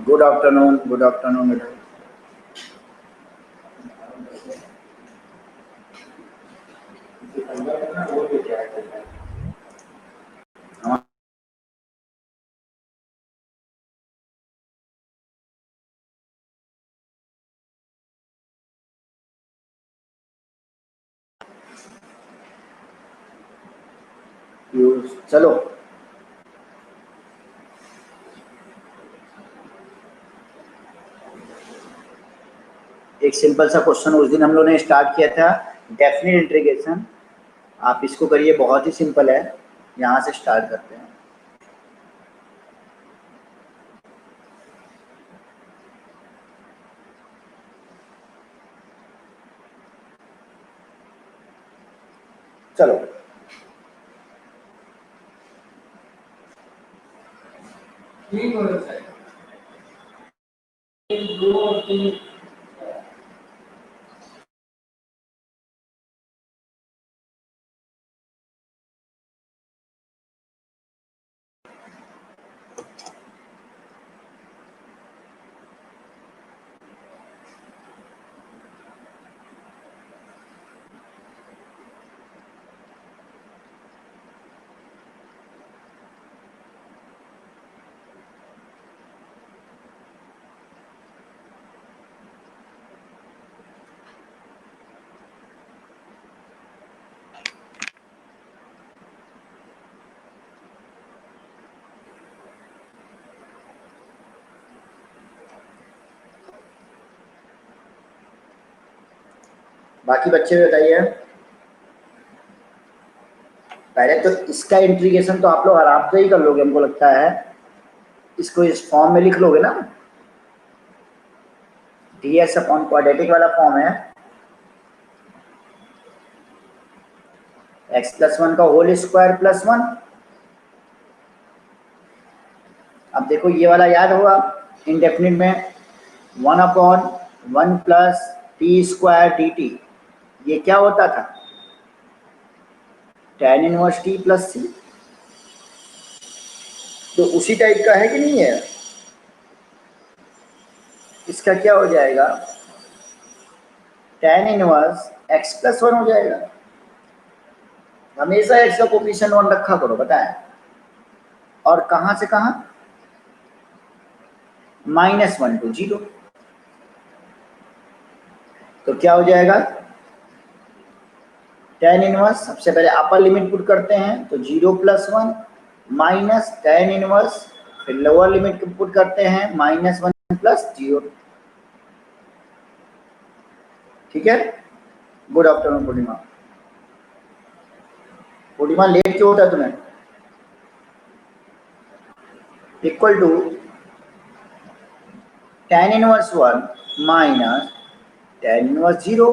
Good afternoon, good afternoon बेटा। चलो, एक सिंपल सा क्वेश्चन उस दिन हम लोगों ने स्टार्ट किया था, डेफिनेट इंटीग्रेशन। आप इसको करिए, बहुत ही सिंपल है। यहाँ से स्टार्ट करते हैं। चलो, बाकी बच्चे बताइए। पहले तो इसका इंटीग्रेशन तो आप लोग आराम से ही कर लोगे, हमको लगता है। इसको इस फॉर्म में लिख लोगे ना, ds अपॉन क्वाड्रेटिक वाला फॉर्म है, x+1 का होल स्क्वायर प्लस 1। अब देखो ये वाला याद होगा, इंडेफिनिट में 1/1 plus T square D T, ये क्या होता था? tan इनवर्स टी प्लस सी। तो उसी टाइप का है कि नहीं है? इसका क्या हो जाएगा? tan इनवर्स x+1 हो जाएगा। हमेशा x का कोफिशिएंट 1 रखा करो, बताएं। और कहां से कहां? -1 to 0। तो क्या हो जाएगा? tan इनवर्स, सबसे पहले अपर लिमिट पुट करते हैं तो 0 + 1 माइनस tan इनवर्स, फिर लोअर लिमिट पुट करते हैं -1 + 0। ठीक है। Good afternoon Purnima. Purnima late क्यों होता है तुम्हें? Equal to tan inverse 1 minus tan inverse 0।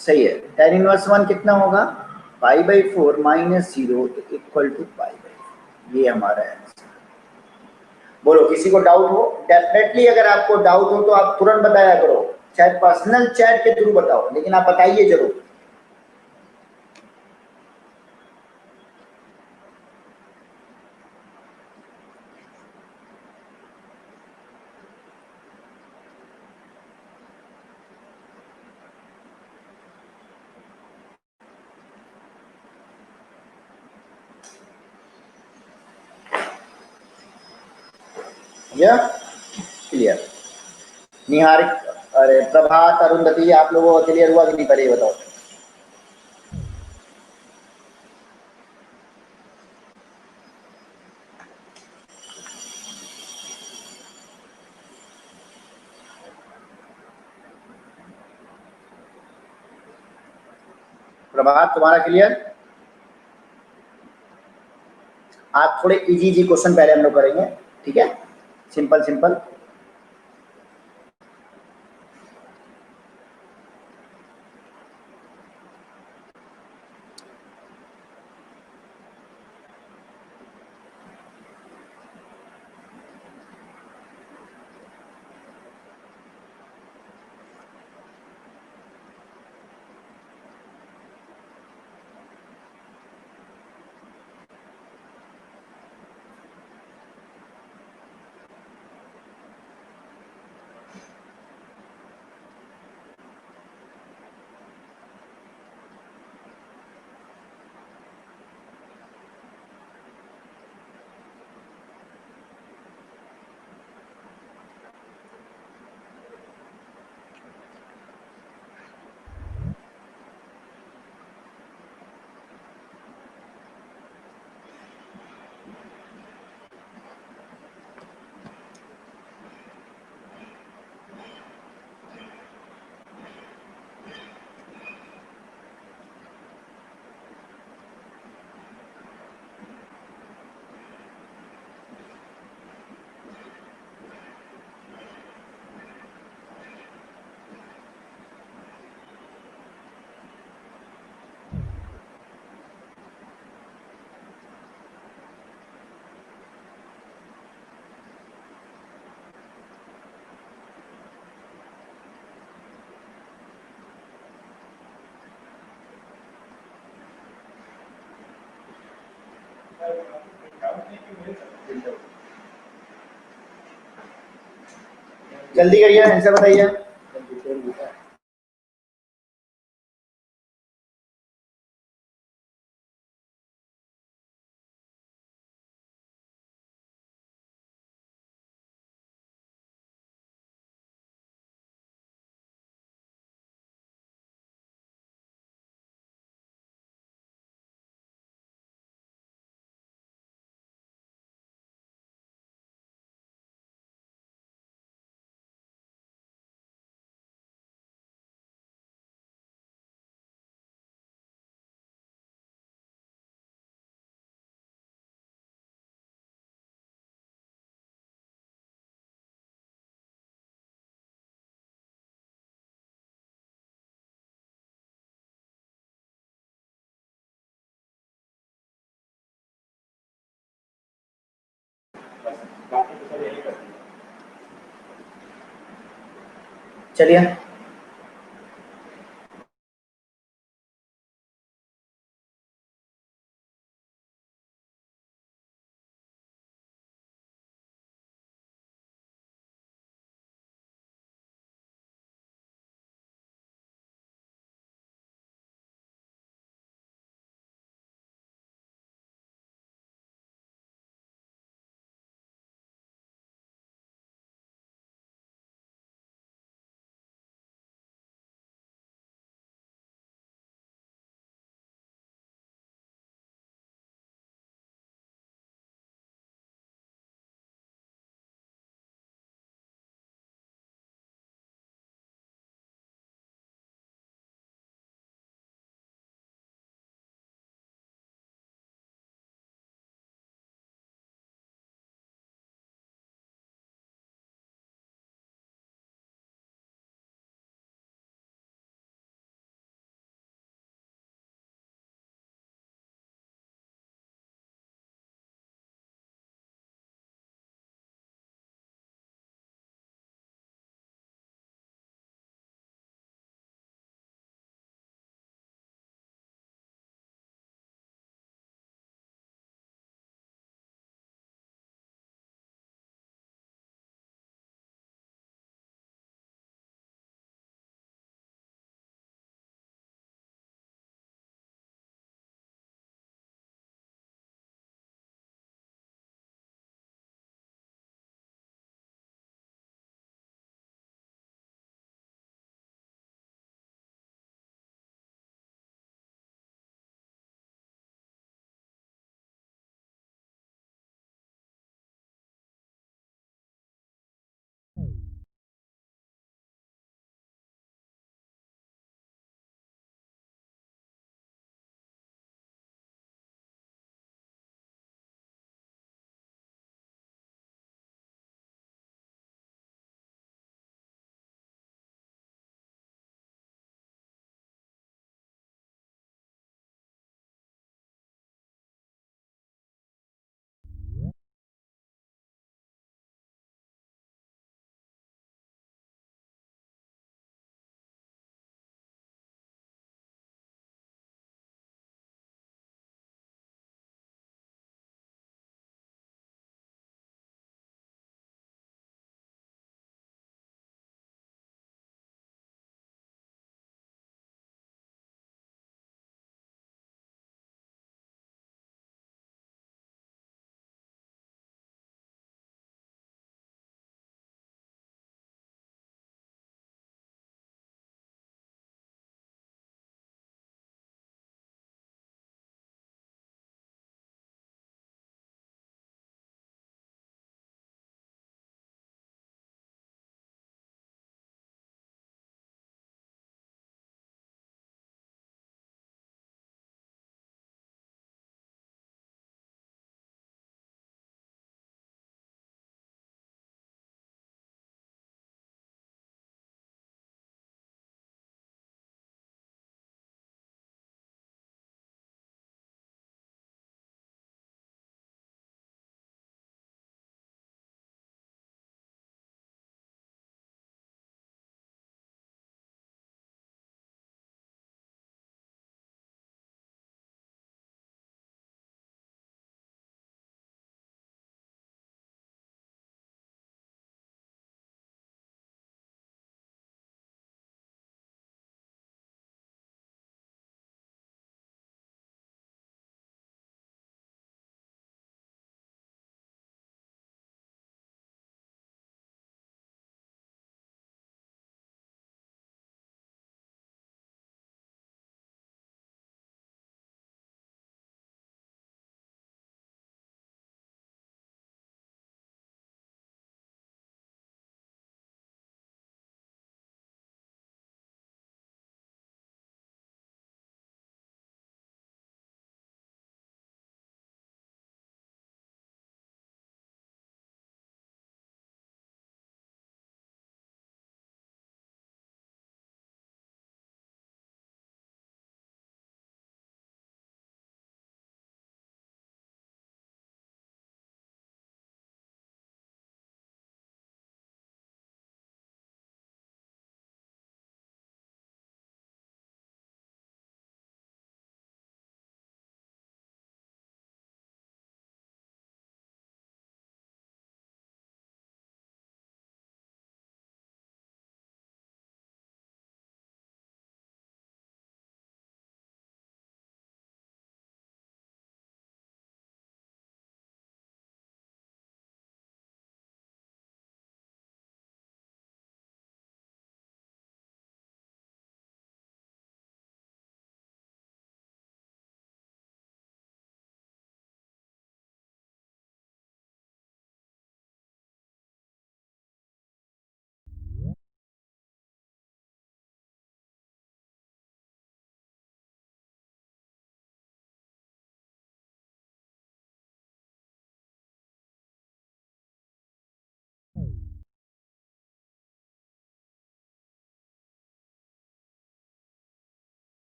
सही है। tan इनवर्स 1 कितना होगा? π/4 माइनस 0 इक्वल टू π/4। ये हमारा आंसर। बोलो, किसी को डाउट हो? डेफिनेटली अगर आपको डाउट हो तो आप तुरंत बताया करो, चाहे पर्सनल चैट के थ्रू बताओ, लेकिन आप बताइए जरूर। यह क्लियर? निहारिक, अरे प्रभात, अरुंधति, आप लोगों को क्लियर हुआ कि नहीं? पहले बताओ। प्रभात, तुम्हारा क्लियर? आप थोड़े इजी इजी क्वेश्चन पहले हम लोग करेंगे, ठीक है? Simple simple. जल्दी करिए, आंसर बताइए। चलिए।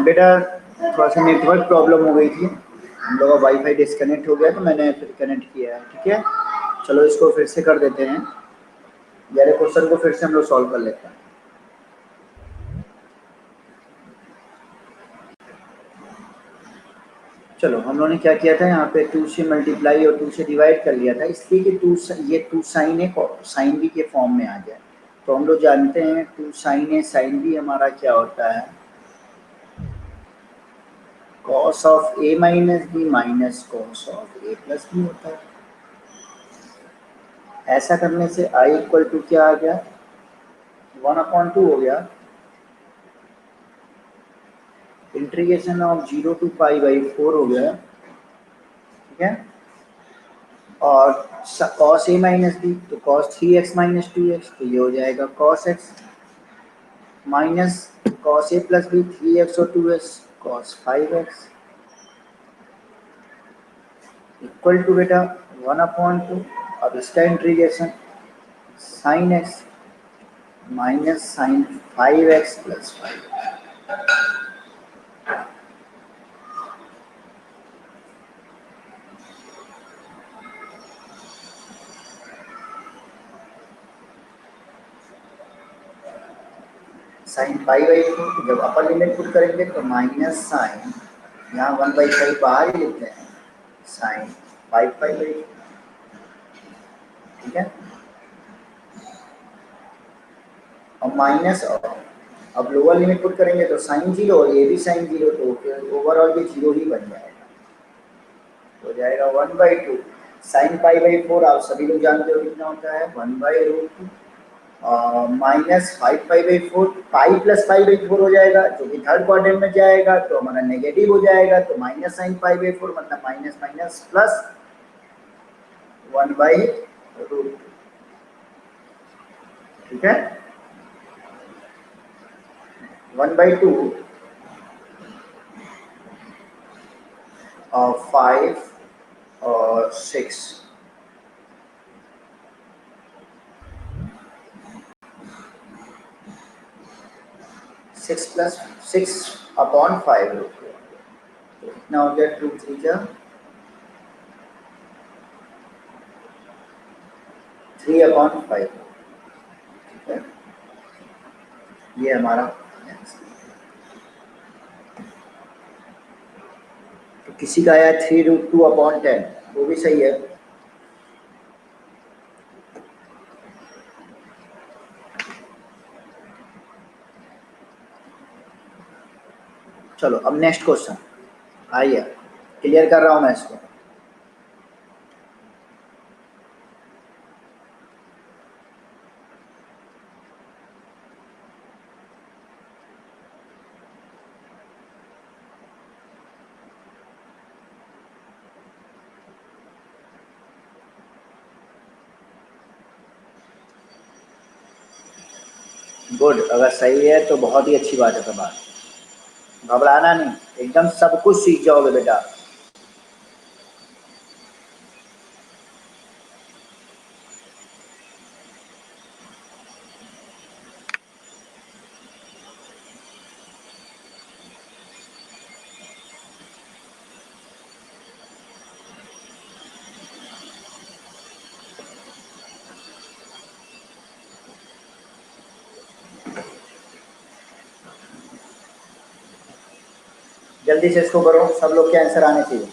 बेटा थोड़ा सा नेटवर्क प्रॉब्लम हो गई थी, हम लोग का वाईफाई डिस्कनेक्ट हो गया तो मैंने फिर कनेक्ट किया है। ठीक है, चलो इसको फिर से कर देते हैं, यार क्वेश्चन को फिर से हम लोग सॉल्व कर लेते हैं। चलो हम लोगों ने क्या किया था, यहाँ पे 2 से मल्टीप्लाई और 2 से डिवाइड कर लिया था, इसलिए कि 2 ये 2 साइन ए साइन बी के फॉर्म में आ जाए। तो हम लोग जानते हैं 2 साइन ए साइन बी हमारा क्या होता है, cos of A minus B minus cos of A plus B होता है। ऐसा करने से आई इक्वल टू क्या आ गया, 1/2 हो गया, इंटीग्रेशन ऑफ 0 to π/4 हो गया। ठीक है, और cos a माइनस बी तो cos 3x माइनस 2x, तो ये हो जाएगा cos x minus cos a plus B 3x और 2x cos 5x equal to बेटा 1/2। अब इसका integration sin x minus sin 5x plus 5। Sine 5/4 जब अपर लिमिट पुट करेंगे तो माइनस साइन, यहाँ 1/5 बाहर ही लिखते हैं, साइन 5/4। ठीक है, और माइनस, अब लोअर लिमिट पुट करेंगे तो साइन 0 और ये भी साइन 0, तो फिर ओवरऑल ये 0 ही बन जाएगा, हो जाएगा 1/2 साइन 5/4। आप सभी लोग जानते हो कितना होता है, 1/√2 माइनस 5/4, पाई प्लस 5/4 हो जाएगा, जो कि थर्ड क्वाड्रेंट में जाएगा तो हमारा नेगेटिव हो जाएगा, तो माइनस साइन 5/4 मतलब माइनस माइनस प्लस 1/√2। ठीक है, 1/2 और 5 और 6, 6 प्लस 6/5, तो कितना हो गया, 2 3 जा 3/5। ठीक है, ये हमारा आंसर। तो किसी का आया 3√2/10, वो भी सही है। चलो अब नेक्स्ट क्वेश्चन आइए, क्लियर कर रहा हूं मैं इसको। गुड, अगर सही है तो बहुत ही अच्छी बात है। तो बात घबराना नहीं, एकदम सब कुछ सीख जाओगे बेटा। जल्दी से इसको करो, सब लोग के आंसर आने चाहिए।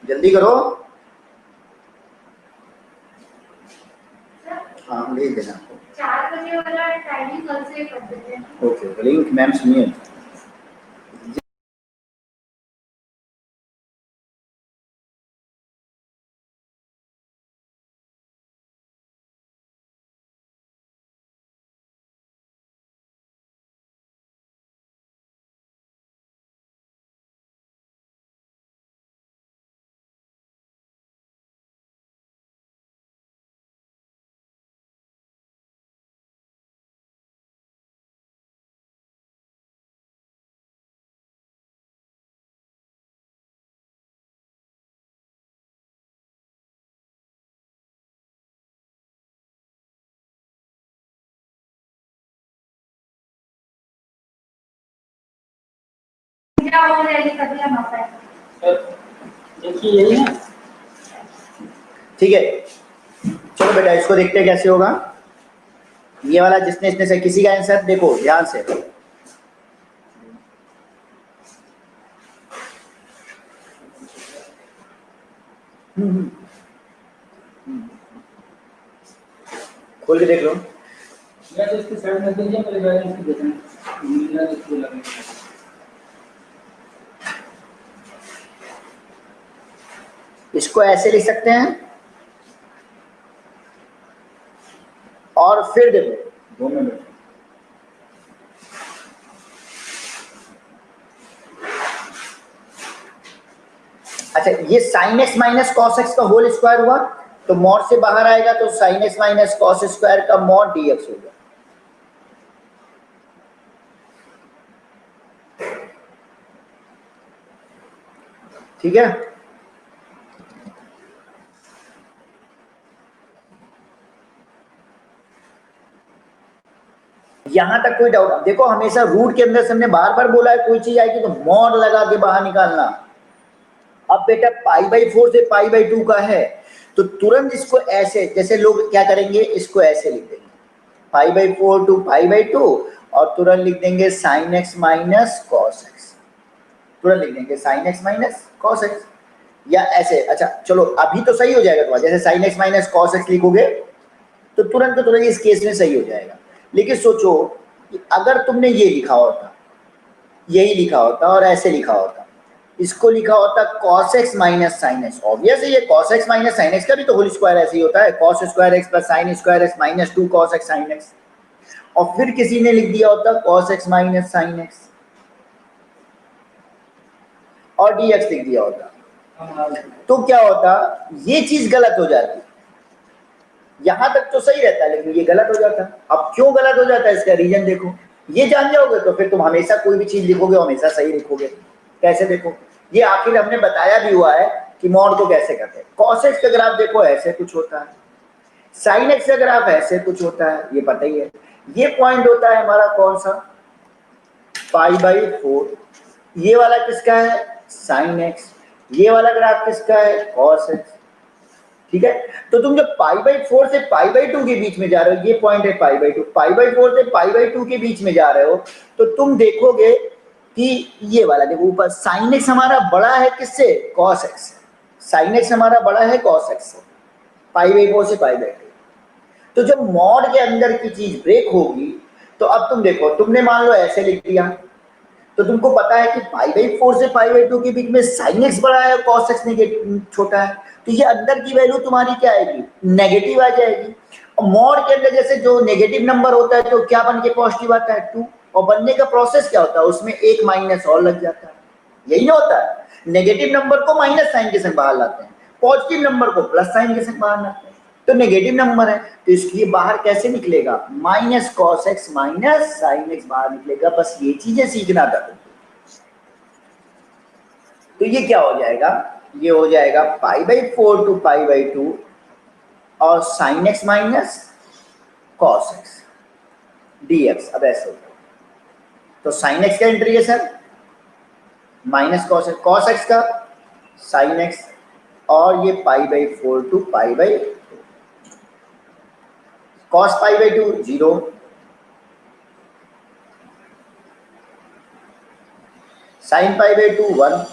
जल्दी करो। हाँ भेज देना। 4 बजे वाला टाइमिंग कल से कर देते हैं। ओके लिंक मैम सुनिए। देखिए यही है। ठीक है चलो बेटा इसको देखते हैं कैसे होगा। ये वाला जिसने इसमें से किसी का आंसर देखो ध्यान से। खोल के देख लो। या तो इसकी साइड में दीजिए मेरे बैलेंस की देखना। इसको ऐसे लिख सकते हैं और फिर देखो 2 मिनट। अच्छा ये sign x minus cos x का होल स्क्वायर हुआ तो मॉड से बाहर आएगा तो sine x minus cos square का मॉड डीएक्स होगा। ठीक है यहां तक कोई डाउट। देखो हमेशा रूट के अंदर से हमने बार बार बोला है कोई चीज आएगी तो मॉड लगा के बाहर निकालना। अब बेटा पाई/4 से पाई/2 का है तो तुरंत इसको ऐसे जैसे लोग क्या करेंगे इसको ऐसे लिख देंगे पाई/4 टू पाई/2 और तुरंत लिख देंगे sign x minus cos x. तुरंत लिख देंगे sign x minus cos x या ऐसे। अच्छा चलो अभी तो सही हो जाएगा तुम्हारा जैसे sign x minus cos x लिखोगे तो तुरंत इस केस में सही हो जाएगा। लेकिन सोचो कि अगर तुमने ये लिखा होता यही लिखा होता और ऐसे लिखा होता इसको लिखा होता cos x minus sine x. Obvious है ये cos x minus sign x का भी तो होल स्क्वायर ऐसे ही होता है cos square x plus sine square x minus 2 cos x sign x. और फिर किसी ने लिख दिया होता cos x minus sign x और dx लिख दिया होता तो क्या होता ये चीज गलत हो जाती। यहां तक तो सही रहता है लेकिन ये गलत हो जाता। अब क्यों गलत हो जाता है इसका रीजन देखो। ये जान जाओगे तो फिर तुम हमेशा कोई भी चीज लिखोगे हमेशा सही लिखोगे। कैसे देखो ये आखिर हमने बताया भी हुआ है कि मॉड को कैसे करते हैं। cos x का ग्राफ देखो ऐसे कुछ होता है साइन x का ग्राफ ऐसे कुछ होता है ये पता ही है। ये पॉइंट होता है हमारा कौन सा पाई/4। ये वाला किसका है साइन x। ये वाला ग्राफ किसका है cos x। ठीक है तो तुम जब पाई/4 से पाई/2 के बीच में जा रहे हो ये पॉइंट है पाई/2 पाई/4 से पाई/2 के बीच में जा रहे हो तो तुम देखोगे कि ये वाला देखो ऊपर साइन एक्स हमारा बड़ा है किससे cos x। साइन एक्स हमारा बड़ा है cos x से पाई/4 से पाई/2। तो जब मॉड के अंदर की चीज ब्रेक होगी तो अब तुम देखो तुमने मान लो ऐसे लिख दिया तो तुमको पता है कि पाई/4 से पाई/2 के बीच में साइन एक्स बड़ा है cos x छोटा है तो ये अंदर की वैल्यू तुम्हारी क्या आएगी नेगेटिव आ जाएगी। और मॉड के अंदर जैसे जो नेगेटिव नंबर होता है तो क्या बन के पॉजिटिव आता है 2 और बनने का प्रोसेस क्या होता है उसमें एक माइनस और लग जाता है। यही ना होता है नेगेटिव नंबर को माइनस साइन के संग बाहर लाते हैं पॉजिटिव नंबर को प्लस साइन के संग बाहर लाते हैं। तो नेगेटिव नंबर है तो इसलिए बाहर कैसे निकलेगा minus cos x minus sine x बाहर निकलेगा। बस ये चीजें सीखना था। तो ये क्या हो जाएगा ये हो जाएगा पाई/4 टू पाई/2 और sine x minus cos x dx। अब ऐसे होगा तो साइन एक्स का इंटीग्रेशन माइनस कॉस एक्स का साइन एक्स और ये पाई/4 टू पाई/2 कॉस पाई/2 0 साइन पाई/2 1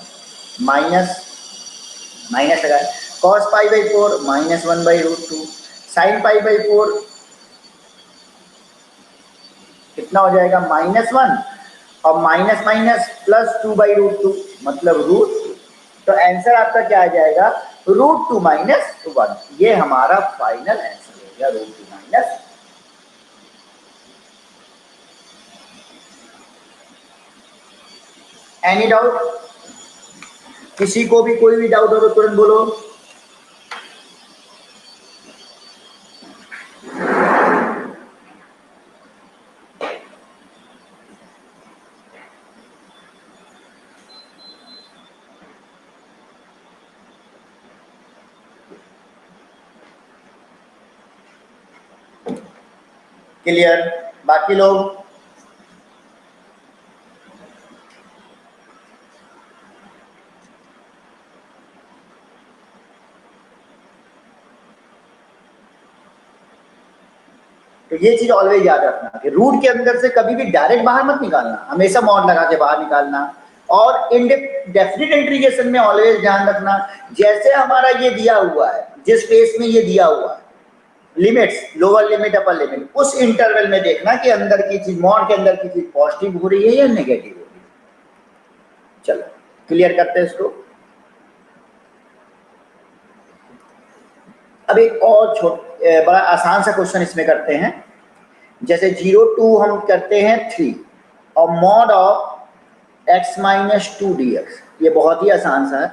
माइनस माइनस लगा, cos pi by 4 -1/√2, sine pi by 4 कितना हो जाएगा -1, और माइनस माइनस +2/√2 मतलब √2। तो आंसर आपका क्या आ जाएगा, √2 - 1। ये हमारा फाइनल आंसर हो गया, √2 - एनी डाउट? किसी को भी कोई भी डाउट हो तो तुरंत बोलो। क्लियर? बाकी लोग? तो ये चीज ऑलवेज याद रखना कि रूट के अंदर से कभी भी डायरेक्ट बाहर मत निकालना, हमेशा मॉड लगा के बाहर निकालना। और डेफिनेट इंटीग्रेशन में ऑलवेज ध्यान रखना, जैसे हमारा ये दिया हुआ है, जिस स्पेस में ये दिया हुआ है limits, lower limit upper limit, उस इंटरवल में देखना कि अंदर की चीज, मॉड के अंदर की चीज पॉजिटिव हो रही है या नेगेटिव हो रही है। चलो क्लियर करते हैं इसको। अब एक और बड़ा आसान सा क्वेश्चन इसमें करते हैं। जैसे 0 to हम करते हैं 3 और मॉड ऑफ x - 2 dx, ये बहुत ही आसान सा है।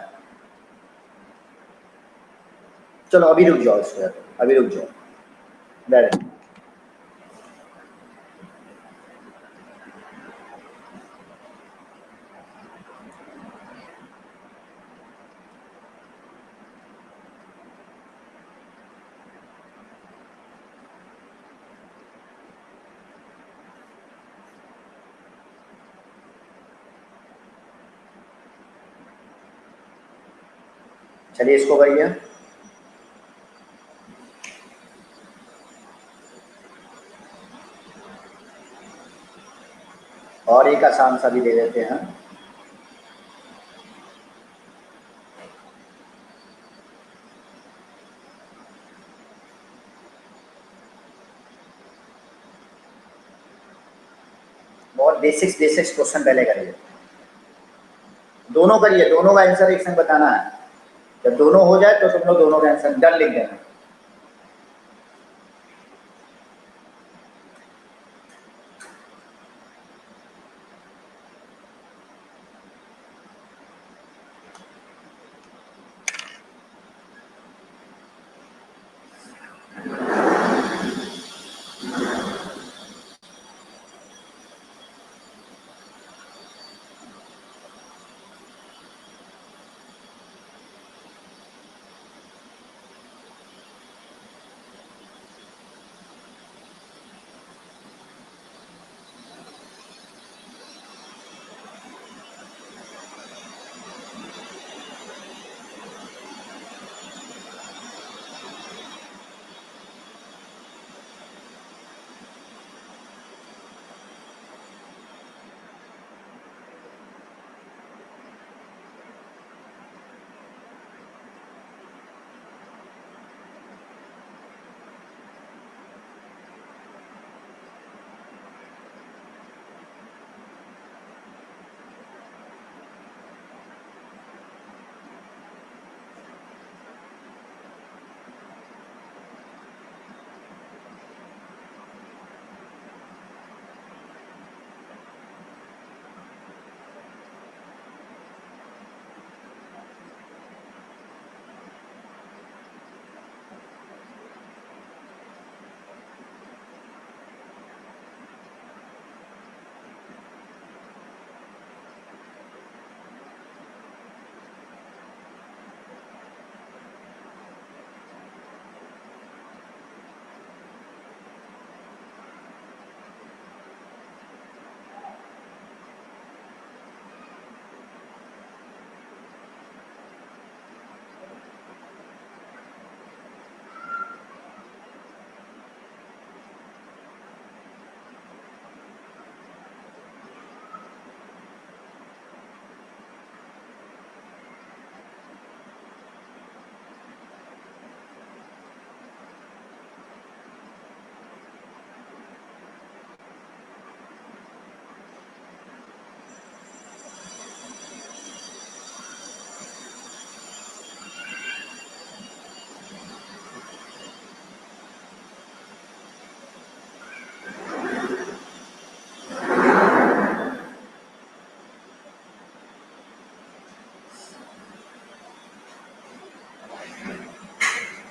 चलो अभी रुक जाओ इस पर, अभी रुक जाओ डायरेक्ट। चलिए इसको करिए। और एक आसान सा भी दे देते हैं। बहुत बेसिक्स बेसिक्स क्वेश्चन पहले करिए, दोनों करिए, दोनों का आंसर एक संग बताना है। जब दोनों हो जाए तो तुम लोग दोनों का आंसर डन लिख देना।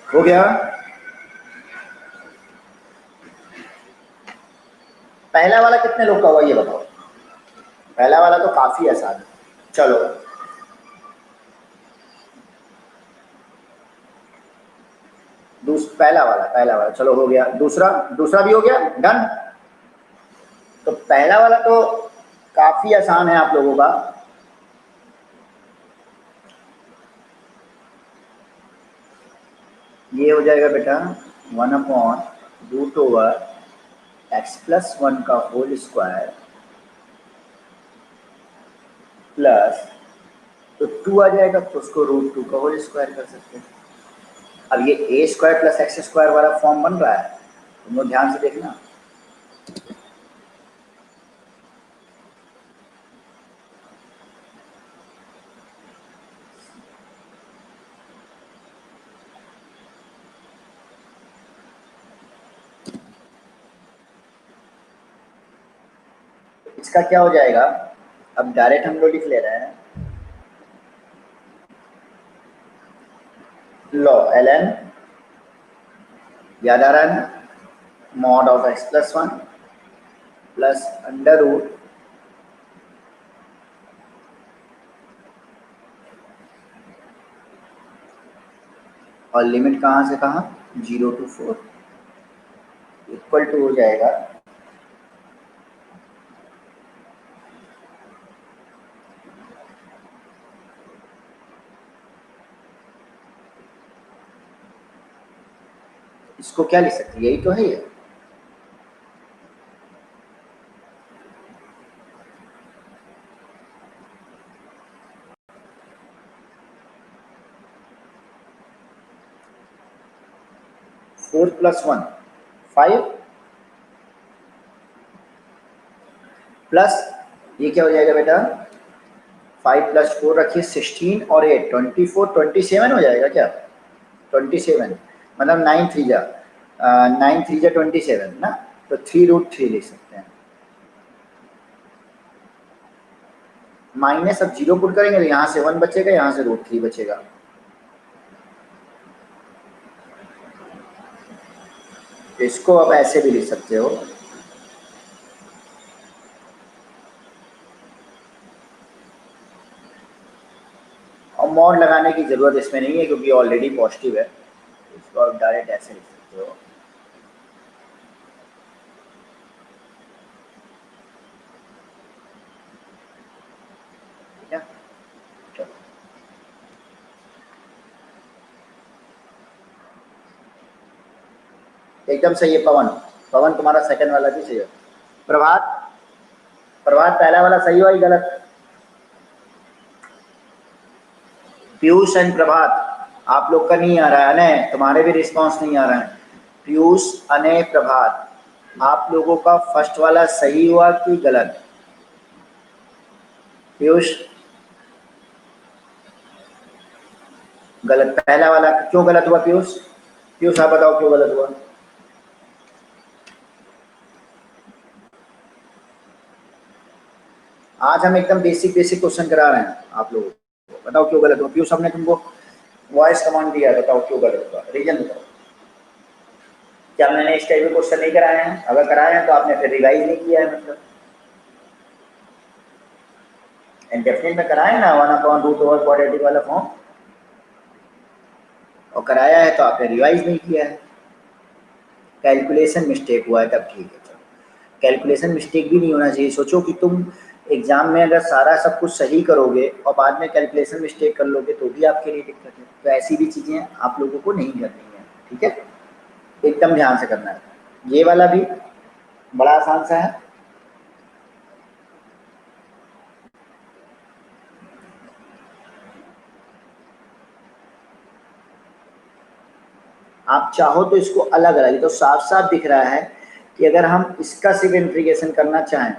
हो गया। पहला वाला कितने लोग का हुआ ये बताओ। पहला वाला तो काफी आसान है। चलो पहला वाला चलो हो गया। दूसरा दूसरा भी हो गया, डन। तो पहला वाला तो काफी आसान है आप लोगों का। ये हो जाएगा बेटा 1/√x+1 का होल स्क्वायर प्लस, तो 2 आ जाएगा तो उसको √2 का होल स्क्वायर कर सकते हैं। अब ये a² + x² वाला फॉर्म बन रहा है, तुम लोग ध्यान से देखना। इसका क्या हो जाएगा, अब डायरेक्ट हम लोग लिख ले रहे हैं लॉ ln, याद आ रहा है ना, mod of x+1 plus under root और लिमिट कहाँ से कहाँ 0 to 4 इक्वल टू हो जाएगा इसको क्या लिख सकते हैं, यही तो है ये। फोर प्लस 1 5 प्लस ये क्या हो जाएगा बेटा 5 + 4 रखिए 16 और 8 24 27 हो जाएगा क्या 27, मतलब 9 3 जा 27 ना, तो 3√3 लिख सकते हैं। माइनस अब 0 पुट करेंगे तो यहाँ से 1 बचेगा, यहाँ से √3 बचेगा। इसको अब ऐसे भी लिख सकते हो, और मॉड लगाने की जरूरत इसमें नहीं है क्योंकि ऑलरेडी पॉजिटिव है। इसको आप डायरेक्ट ऐसे लिख सकते हो। ठीक है, चलो एकदम सही है। पवन पवन तुम्हारा सेकंड वाला भी सही है। प्रभात प्रभात पहला वाला सही हुआ ही गलत। पीयूष एंड प्रभात आप लोग का नहीं आ रहा है ना, तुम्हारे भी रिस्पांस नहीं आ रहा है। पीयूष अने प्रभात आप लोगों का फर्स्ट वाला सही हुआ कि गलत। पीयूष गलत, पहला वाला क्यों गलत हुआ पीयूष, पीयूष आप बताओ क्यों गलत हुआ। आज हम एकदम बेसिक बेसिक क्वेश्चन करा रहे हैं आप लोगों को, बताओ क्यों गलत हुआ। पीयूष हमने तुमको वॉइस कमांड दिया है, बताओ क्यों गलत हुआ, रीजन बताओ। क्या मैंने इस टाइप के क्वेश्चन नहीं कराए हैं, अगर कराए हैं तो आपने फिर रिवाइज नहीं किया है मतलब। डेफिनेट में कराए ना 1/√ओवर क्वाड्रेटिक वाला फॉर्म, और कराया है तो आपने रिवाइज नहीं किया है। कैलकुलेशन मिस्टेक हुआ है तब ठीक है, चलो कैलकुलेशन मिस्टेक भी नहीं होना चाहिए। सोचो कि तुम एग्जाम में अगर सारा सब कुछ सही करोगे और बाद में कैलकुलेशन मिस्टेक कर लोगे तो भी आपके लिए दिक्कत है। तो ऐसी भी चीज़ें आप लोगों को नहीं करनी है, ठीक है, एकदम ध्यान से करना है। ये वाला भी बड़ा आसान सा है। आप चाहो तो इसको अलग अलग, तो साफ साफ दिख रहा है कि अगर हम इसका सिर्फ इंटीग्रेशन करना चाहें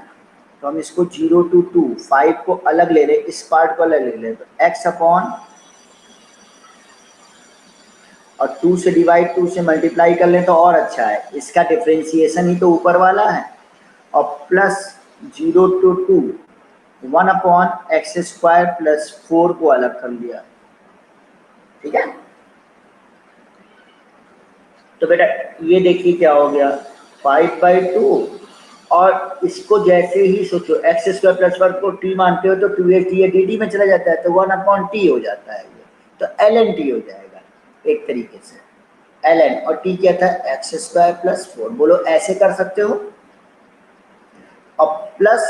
तो हम इसको 0 to 2 5 को अलग ले लें, इस पार्ट को अलग ले लें, तो x अपॉन और 2 से डिवाइड 2 से मल्टीप्लाई कर लें तो और अच्छा है। इसका डिफ्रेंसिएशन ही तो ऊपर वाला है, और प्लस 0 to 2 1/x² + 4 को अलग कर लिया, ठीक है। तो बेटा ये देखिए क्या हो गया 5/2 और इसको जैसे ही सोचो एक्स स्क्वायर प्लस 1 को टी मानते हो तो 2h ये डी में चला जाता है तो 1/t हो जाता है ये, तो ln t हो जाएगा एक तरीके से ln, और t क्या था एक्स स्क्वायर प्लस 4। बोलो ऐसे कर सकते हो। और प्लस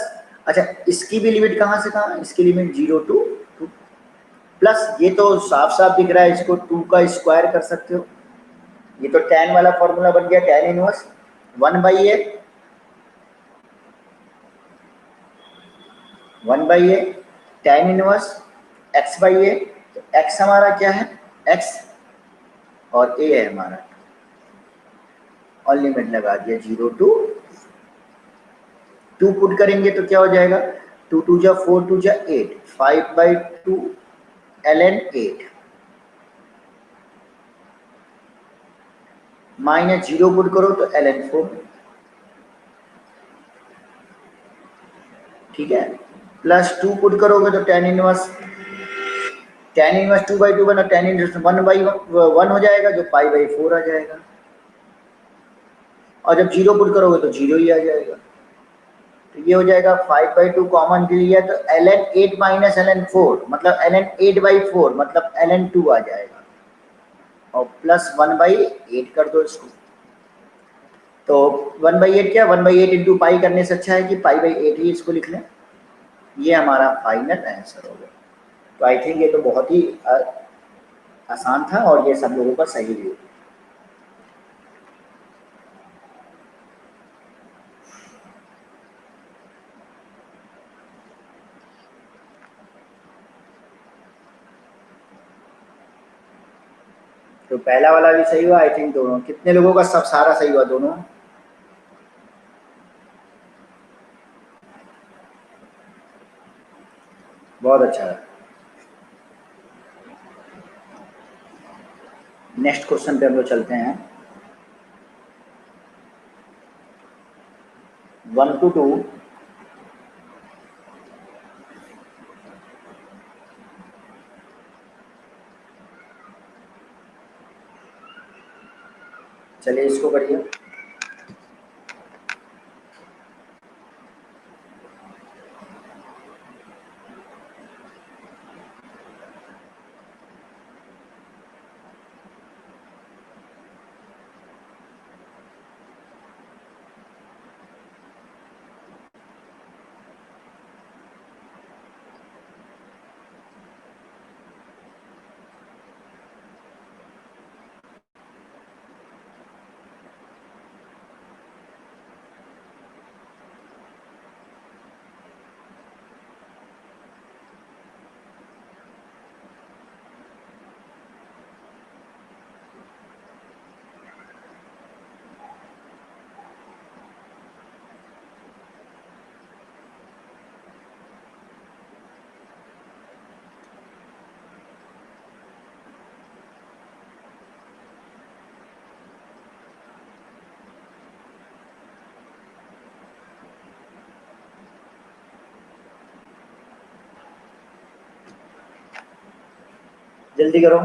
अच्छा इसकी भी लिमिट कहाँ से कहाँ, इसकी लिमिट 0 to 2 प्लस ये तो साफ साफ दिख रहा है, इसको 2 का स्क्वायर कर सकते हो। ये तो tan वाला फॉर्मूला बन गया, tan inverse 1/a 1/a tan inverse x/a। तो x हमारा क्या है x और a है हमारा, और लिमिट लगा दिया 0 to 2 पुट करेंगे तो क्या हो जाएगा 2 2 जा 4 2 जा 8 5/2 ln 8 माइनस 0 पुट करो तो ln 4। ठीक है, प्लस 2 पुट करोगे तो tan इनवर्स 2/2 बना, tan इनवर्स 1/1 हो जाएगा जो π/4 आ जाएगा, और जब 0 पुट करोगे तो 0 ही आ जाएगा। तो ये हो जाएगा 5/2 कॉमन ले लिया तो ln 8 माइनस ln 4 मतलब ln 8/4 मतलब ln 2 आ जाएगा, और प्लस 1/8 कर दो इसको। तो 1/8 क्या 1/8 इंटू पाई करने से अच्छा है कि π/8 ही इसको लिख लें। ये हमारा फाइनल आंसर हो गया। तो आई थिंक ये तो बहुत ही आसान था और ये सब लोगों का सही भी। तो पहला वाला भी सही हुआ आई थिंक, दोनों कितने लोगों का सब सारा सही हुआ दोनों। बहुत अच्छा है। नेक्स्ट क्वेश्चन पे हम लोग चलते हैं। 1 to 2 चलिए इसको करिए। जल्दी करो।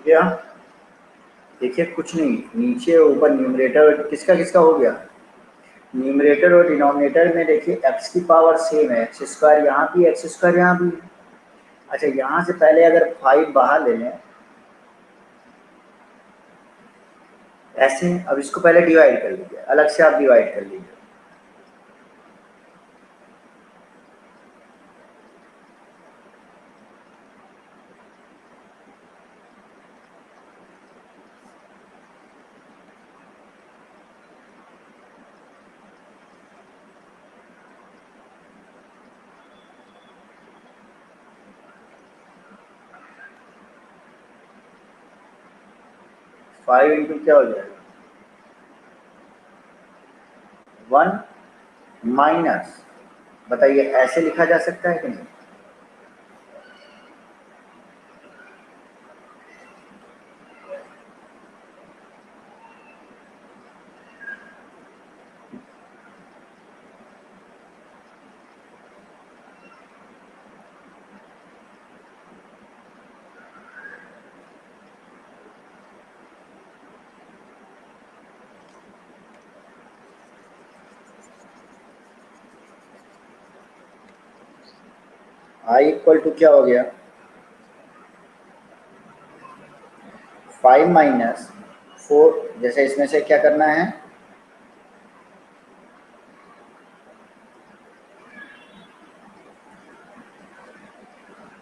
गया? देखिए कुछ नहीं, नीचे ऊपर न्यूमरेटर किसका किसका हो गया, न्यूमरेटर और डिनोमिनेटर में देखिए एक्स की पावर सेम है, एक्स स्क्वायर यहाँ भी एक्स स्क्वायर यहाँ भी। अच्छा यहाँ से पहले अगर 5 बाहर ले लें ऐसे, अब इसको पहले डिवाइड कर लीजिए, अलग से आप डिवाइड कर लीजिए। फाइव इंटू क्या हो जाएगा, 1 माइनस, बताइए ऐसे लिखा जा सकता है कि नहीं? आई इक्वल टू क्या हो गया, 5 माइनस 4, जैसे इसमें से क्या करना है,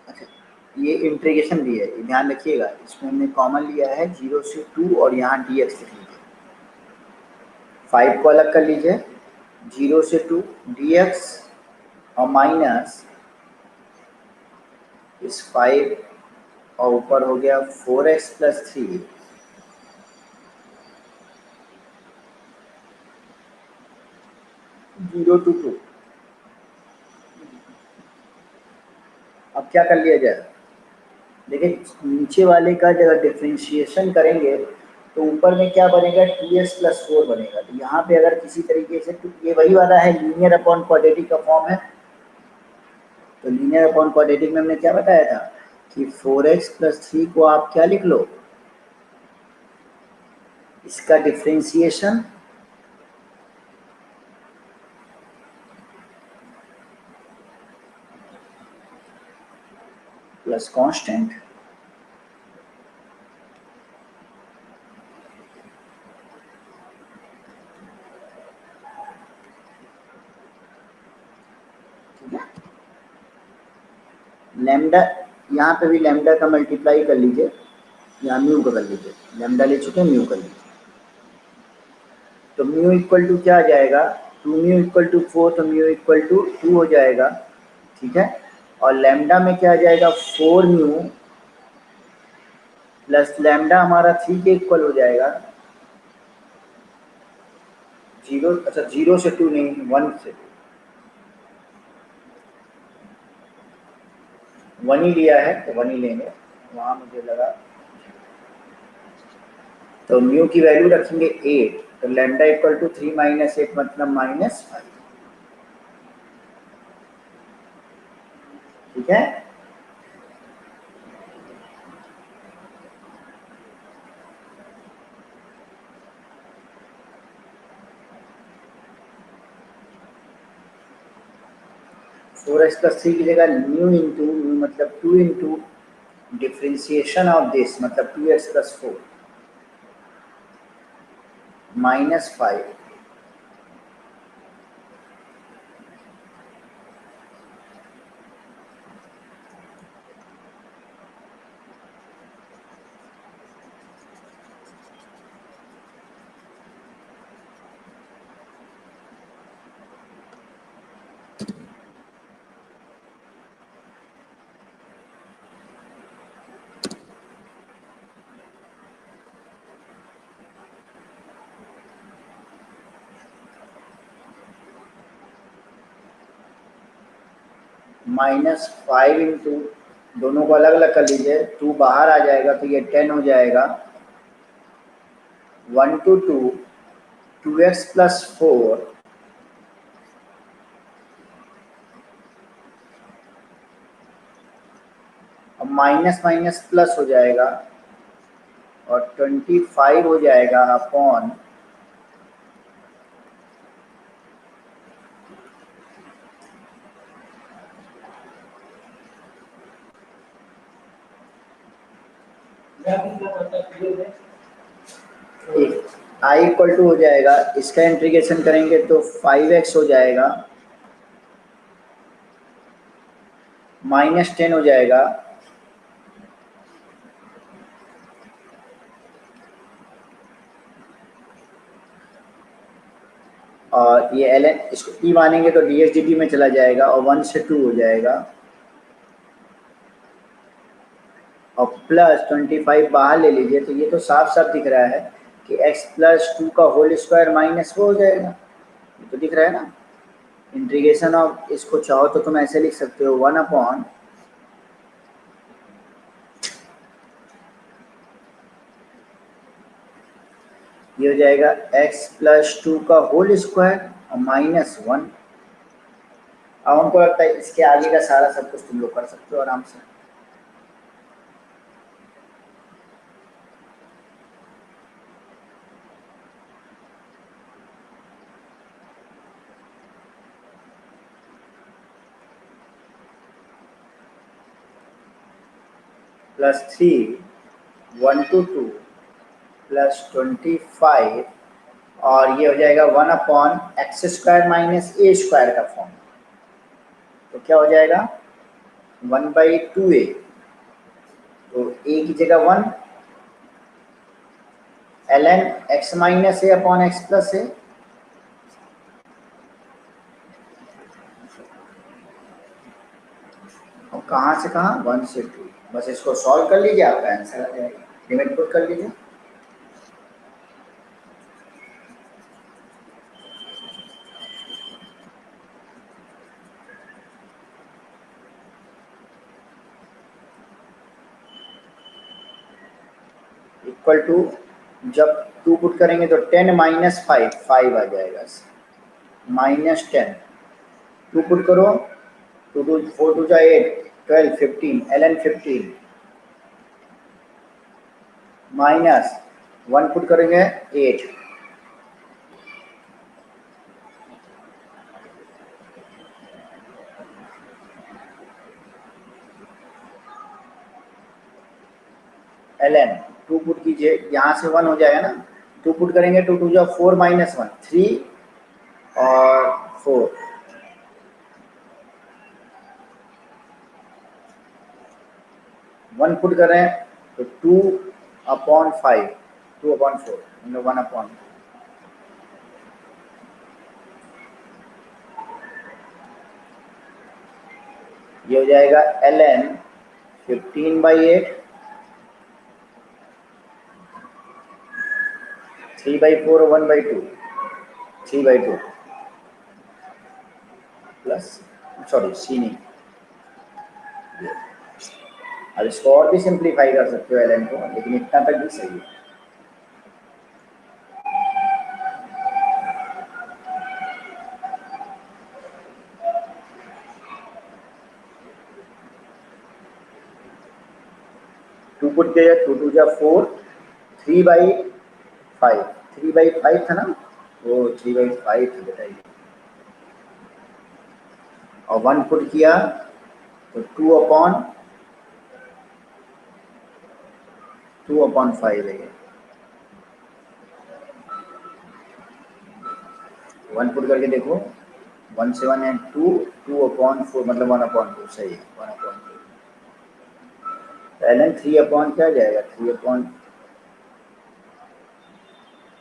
अच्छा ये इंटीग्रेशन भी है, ध्यान रखिएगा, इसमें हमने कॉमन लिया है 0 से 2 और यहाँ डी एक्स लिख लीजिए, 5 को अलग कर लीजिए, 0 से 2 डी एक्स और माइनस इस 5 और ऊपर हो गया 4x प्लस 3, 0 टू 2। अब क्या कर लिया जाए, देखिए नीचे वाले का जब डिफ्रेंशिएशन करेंगे तो ऊपर में क्या बनेगा, 2x प्लस 4 बनेगा। तो यहाँ पे अगर किसी तरीके से, तो ये वही वाला है लीनियर अपॉन क्वाड्रेटिक का फॉर्म है। तो लीनियर अपॉन क्वाड्रेटिक में हमने क्या बताया था कि 4x प्लस 3 को आप क्या लिख लो, इसका डिफ्रेंशिएशन प्लस कांस्टेंट, लैम्डा, यहाँ पे भी लैम्डा का मल्टीप्लाई कर लीजिए, यहाँ म्यू का कर लीजिए, लैम्डा ले चुके हैं, म्यू कर लीजिए। तो म्यू इक्वल टू क्या आ जाएगा, 2 म्यू इक्वल टू 4, तो म्यू इक्वल टू 2 हो जाएगा, ठीक है। और लैम्डा में क्या आ जाएगा, 4 म्यू प्लस लैम्डा हमारा 3 के इक्वल हो जाएगा, 0, अच्छा 0 से 2 नहीं, 1 से 1 ही लिया है तो 1 ही लेंगे, वहाँ मुझे लगा। तो म्यू की वैल्यू रखेंगे 8, तो लैम्डा इक्वल टू 3 माइनस 8 मतलब -5, ठीक है। फोर एक्स प्लस 3 की जगह न्यू इंटू मतलब 2 इंटू डिफ्रेंशिएशन ऑफ दिस मतलब 2x प्लस 4 -5, -5 इंटू, दोनों को अलग अलग कर लीजिए, 2 बाहर आ जाएगा तो ये 10 हो जाएगा, 1 टू 2 2x प्लस 4 और माइनस माइनस प्लस हो जाएगा, और 25 हो जाएगा अपॉन आई इक्वल टू हो जाएगा, इसका इंटीग्रेशन करेंगे तो 5x हो जाएगा, -10 हो जाएगा, और ये ln इसको t मानेंगे तो dx dt में चला जाएगा और 1 से 2 हो जाएगा, और प्लस 25 बाहर ले लीजिए तो ये तो साफ साफ दिख रहा है कि x प्लस 2 का होल स्क्वायर माइनस वो हो जाएगा, ये तो दिख रहा है ना। इंटीग्रेशन ऑफ इसको चाहो तो तुम ऐसे लिख सकते हो 1 अपॉन ये हो जाएगा x प्लस 2 का होल स्क्वायर और -1। अब हमको लगता है इसके आगे का सारा सब कुछ तुम लोग कर सकते हो आराम से। +3 1 to 2 +25 और ये हो जाएगा 1 अपॉन एक्स स्क्वायर माइनस ए स्क्वायर का फॉर्म, तो क्या हो जाएगा 1/2a, तो a की जगह 1 ln x माइनस ए अपॉन एक्स प्लस ए, और कहाँ से कहाँ 1 से 2, बस इसको सॉल्व कर लीजिए आपका आंसर आ जाएगा, लिमिट पुट कर लीजिए। इक्वल टू जब 2 पुट करेंगे तो 10 - 5 5 आ जाएगा, -10 2 पुट करो, 2 2 4 2 8 12 15 ln 15 माइनस 1 पुट करेंगे 8, ln 2 पुट कीजिए, यहाँ से 1 हो जाएगा ना, 2 पुट करेंगे 2 2 जा 4 -1 3 और 4, 1 पुट कर रहे हैं तो 2/5 2/4 मतलब 1/, ये हो जाएगा ln 15/8 3/4 1/2 3/2 प्लस सॉरी सी नहीं, अब इसको और भी सिंप्लीफाई कर सकते हो ln को, लेकिन इतना तक भी सही है। टू पुट किया 2 2 जा 4 3/5 3/5 था ना, वो 3/5 था बताइए, और 1 पुट किया तो 2/5 है, 1 पुट करके देखो 1 से 1 है 2 2/4 मतलब 1/2 सही है 1/2, तो ln 3 क्या जाएगा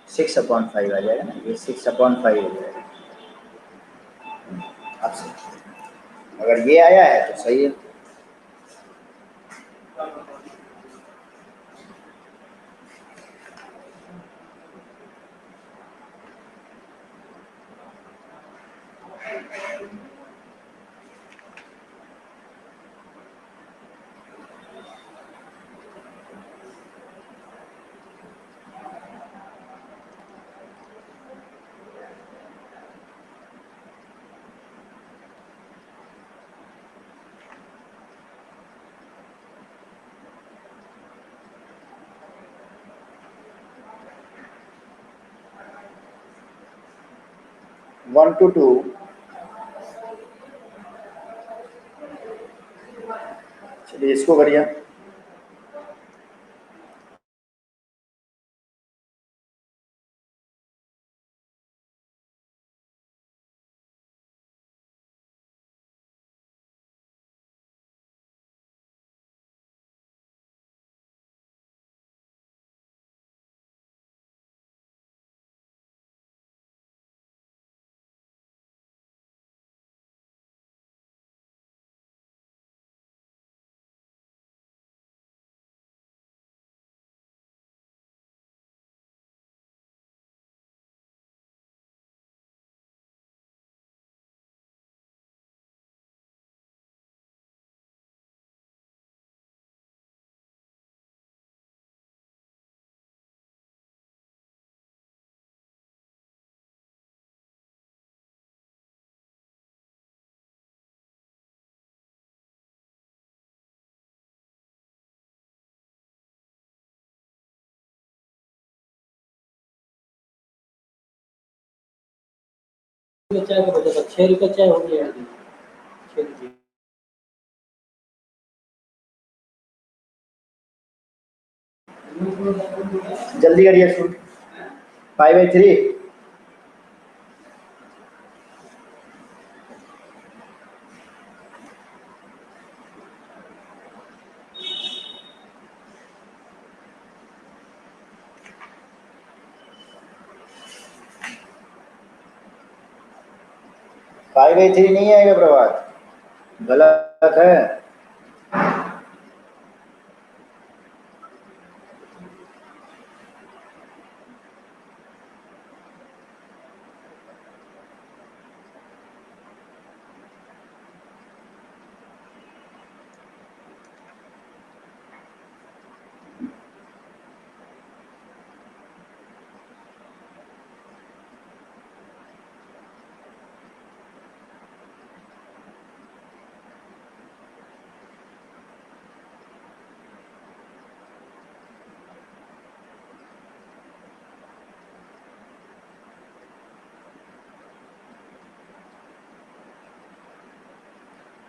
6/5 आ जाएगा ना, ये 6/5 हो जाएगा। आपसे अगर ये आया है तो सही है। 1 to 2, चलिए इसको करिए। चाय का बचा था, 6 रुपये चाय हो गया। 6 रुपये जल्दी करिए शुरू। 5/3, फाइव बाई थ्री नहीं आएगा प्रभात, गलत है।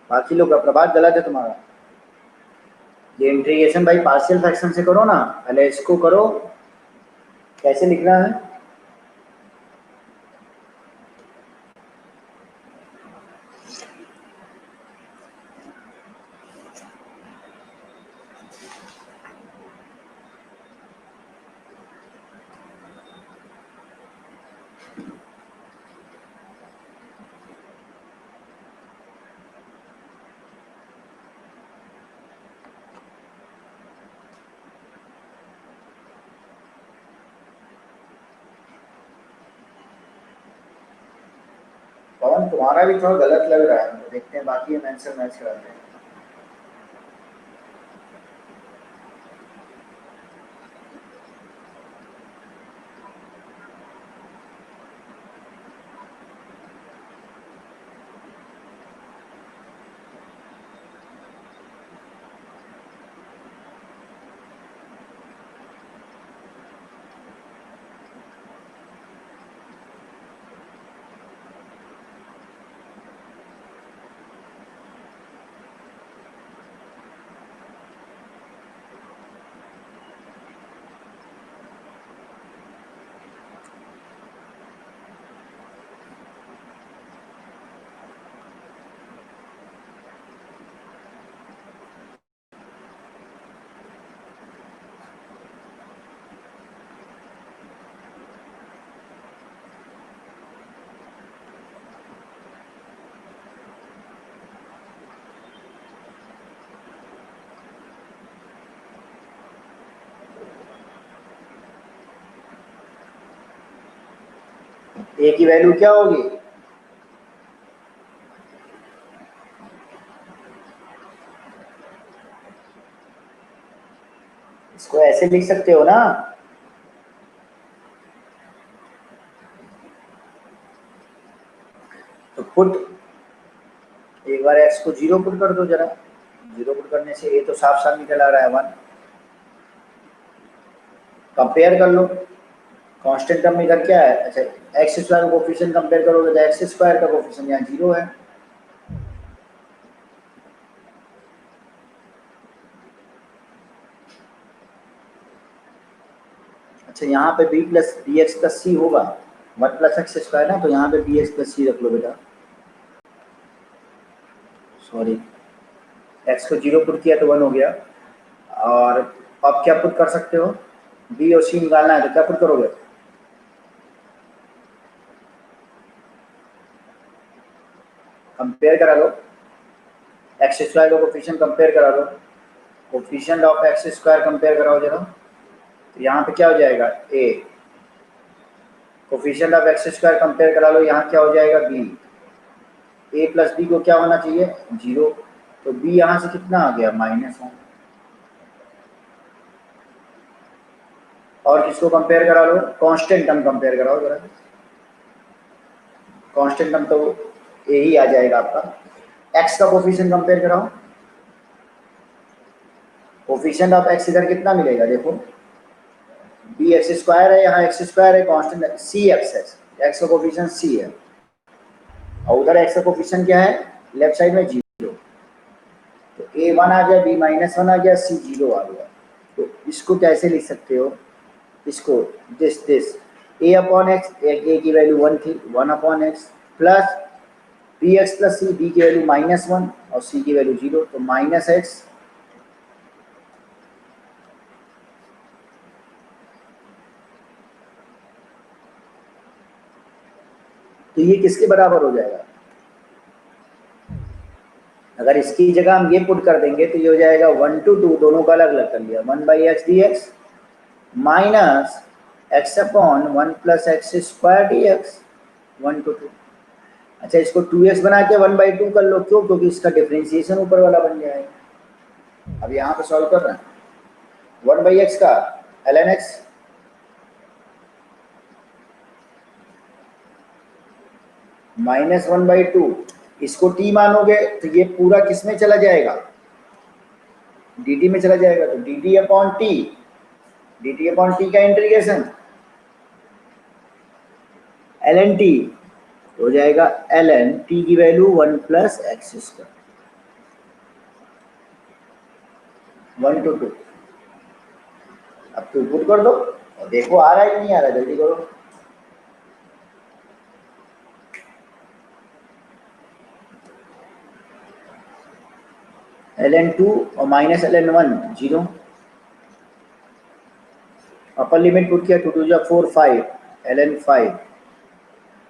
बाकी लोग का प्रभात गलत है तुम्हारा। ये इंटीग्रेशन भाई पार्शियल फ्रैक्शन से करो ना, पहले इसको करो। कैसे लिखना है? पवन तुम्हारा भी थोड़ा गलत लग रहा है, देखते हैं बाकी हम आंसर मैच कराते हैं। ए की वैल्यू क्या होगी? इसको ऐसे लिख सकते हो ना, तो पुट एक बार एक्स को 0 पुट कर दो जरा। 0 पुट करने से ए तो साफ साफ निकल आ रहा है 1। कंपेयर कर लो, कांस्टेंट टर्म में इधर क्या है, अच्छा एक्स स्क्वायर का कोफिशिएंट कंपेयर करोगे तो एक्स स्क्वायर का कोफिशिएंट यहाँ 0 है। अच्छा यहाँ पे b plus b x plus c होगा, 1 प्लस एक्स स्क्वायर ना, तो यहाँ पे बी एक्स प्लस सी रख लो बेटा, सॉरी एक्स को 0 पुट किया तो 1 हो गया। और अब क्या पुट कर सकते हो, बी और सी निकालना है तो क्या पुट करोगे, कंपेयर करा लो, एक्स स्क्वायर का कोफिशिएंट कंपेयर करा लो, coefficient of x square compare कराओ जरा, तो यहाँ पे क्या हो जाएगा a, coefficient of x square compare करा लो, यहाँ क्या हो जाएगा बी, ए प्लस बी को क्या होना चाहिए 0, तो बी यहाँ से कितना आ गया -1। और किसको कंपेयर करा लो, कांस्टेंट टर्म कंपेयर कराओ जरा, कांस्टेंट टर्म तो ए ही आ जाएगा आपका। एक्स का कोफिशिएंट कंपेयर कराओ, कोफिशिएंट ऑफ एक्स इधर कितना मिलेगा देखो, बी एक्स स्क्वायर है, यहाँ एक्स स्क्वायर है, कांस्टेंट सी एक्स है, एक्स का कोफिशिएंट सी है, और उधर एक्स का कोफिशिएंट क्या है लेफ्ट साइड में 0, तो ए 1 आ गया, बी -1 आ गया, सी 0 आ गया। तो इसको कैसे लिख सकते हो, इसको this a upon x, a की वैल्यू 1 थी, 1 upon x plus b x plus c, b की वैल्यू -1 और सी की वैल्यू 0, तो -x, तो ये किसके बराबर हो जाएगा, अगर इसकी जगह हम ये पुट कर देंगे तो ये हो जाएगा 1 to 2, दोनों का अलग अलग कर लिया, 1/x dx minus x upon 1 plus x square dx 1 to 2। अच्छा इसको 2x बना के 1/2 कर लो, क्यों, क्योंकि इसका डिफरेंशिएशन ऊपर वाला बन जाएगा। अब यहाँ पे सॉल्व कर रहे हैं 1/x का ln x -1/2, इसको t मानोगे तो ये पूरा किस में चला जाएगा, dt में चला जाएगा, तो dt अपॉन t का इंटीग्रेशन ln t हो जाएगा, ln t की value 1 plus x square 1 to 2। अब तो पुट कर दो और देखो आ रहा है कि नहीं आ रहा है, जल्दी करो। ln2 और minus ln1 0, upper limit put किया 2 2 जा 4 5 ln5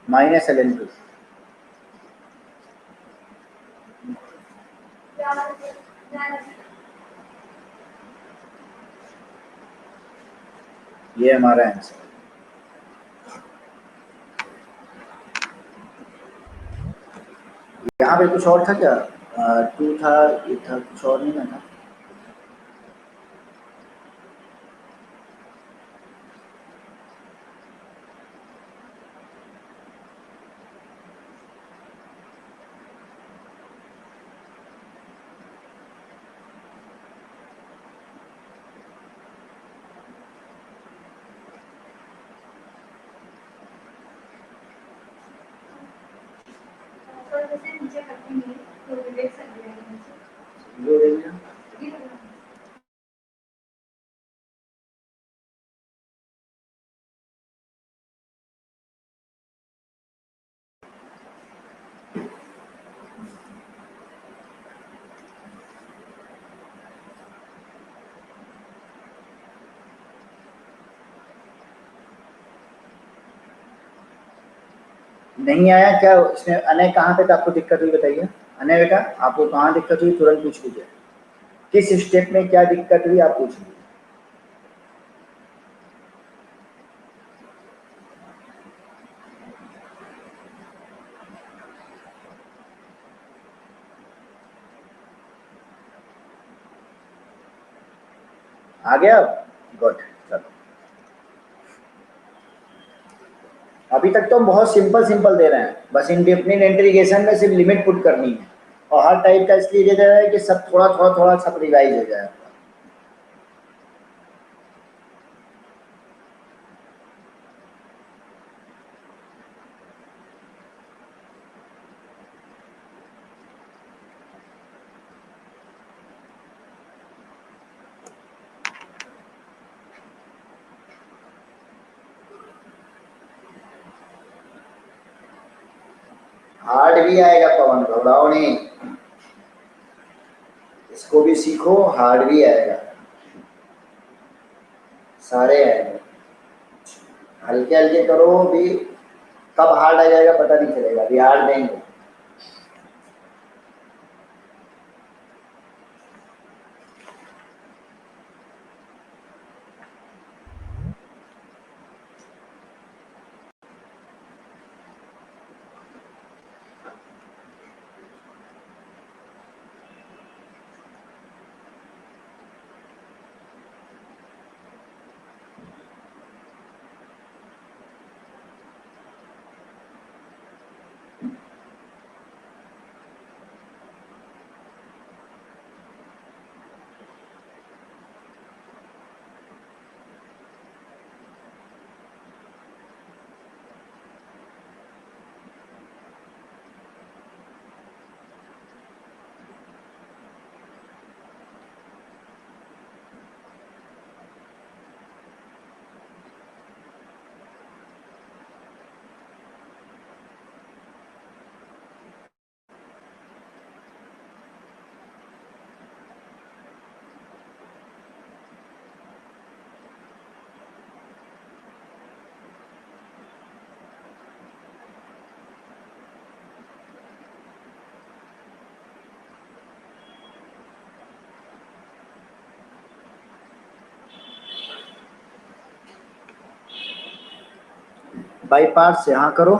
माइनस ln2, ये हमारा आंसर। यहाँ पे कुछ और था क्या, 2 था, ये था, कुछ और नहीं ना था। नहीं आया क्या, इसमें अनय कहाँ पे आपको दिक्कत हुई बताइए, अनय बेटा आपको कहाँ दिक्कत हुई, तुरंत पूछ लीजिए, किस स्टेप में क्या दिक्कत हुई आप पूछ लीजिए। आ गया, गुड, चलो अभी तक तो हम बहुत सिंपल दे रहे हैं, बस इंडेफिनिट इंटीग्रेशन में सिर्फ लिमिट पुट करनी है, और हर टाइप का इसलिए दे रहा है कि सब थोड़ा सब रिवाइज हो जाए। हार्ड भी आएगा पवन, घबराओ नहीं, इसको भी सीखो, हार्ड भी आएगा, सारे आएंगे। हल्के हल्के करो भी, कब हार्ड आ जाएगा पता नहीं चलेगा, अभी हार्ड देंगे। बाई पार्ट से हाँ करो।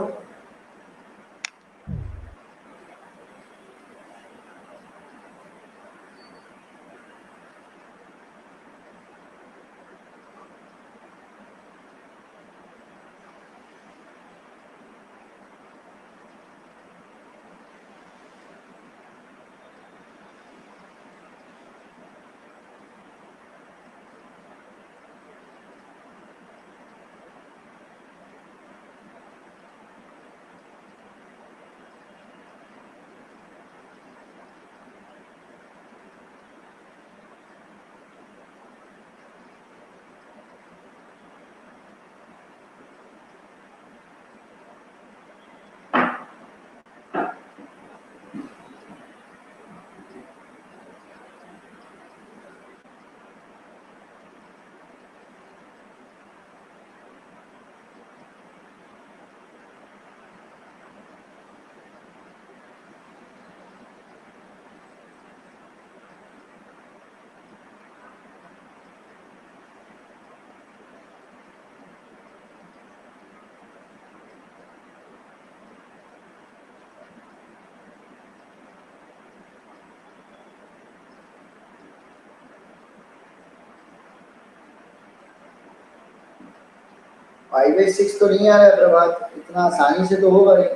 फाइव बाई सिक्स तो नहीं आ रहा है प्रभात, इतना आसानी से तो होगा नहीं।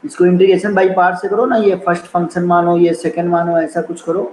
इसको इंटीग्रेशन बाई पार्ट से करो ना, ये फर्स्ट फंक्शन मानो, ये सेकंड मानो, ऐसा कुछ करो।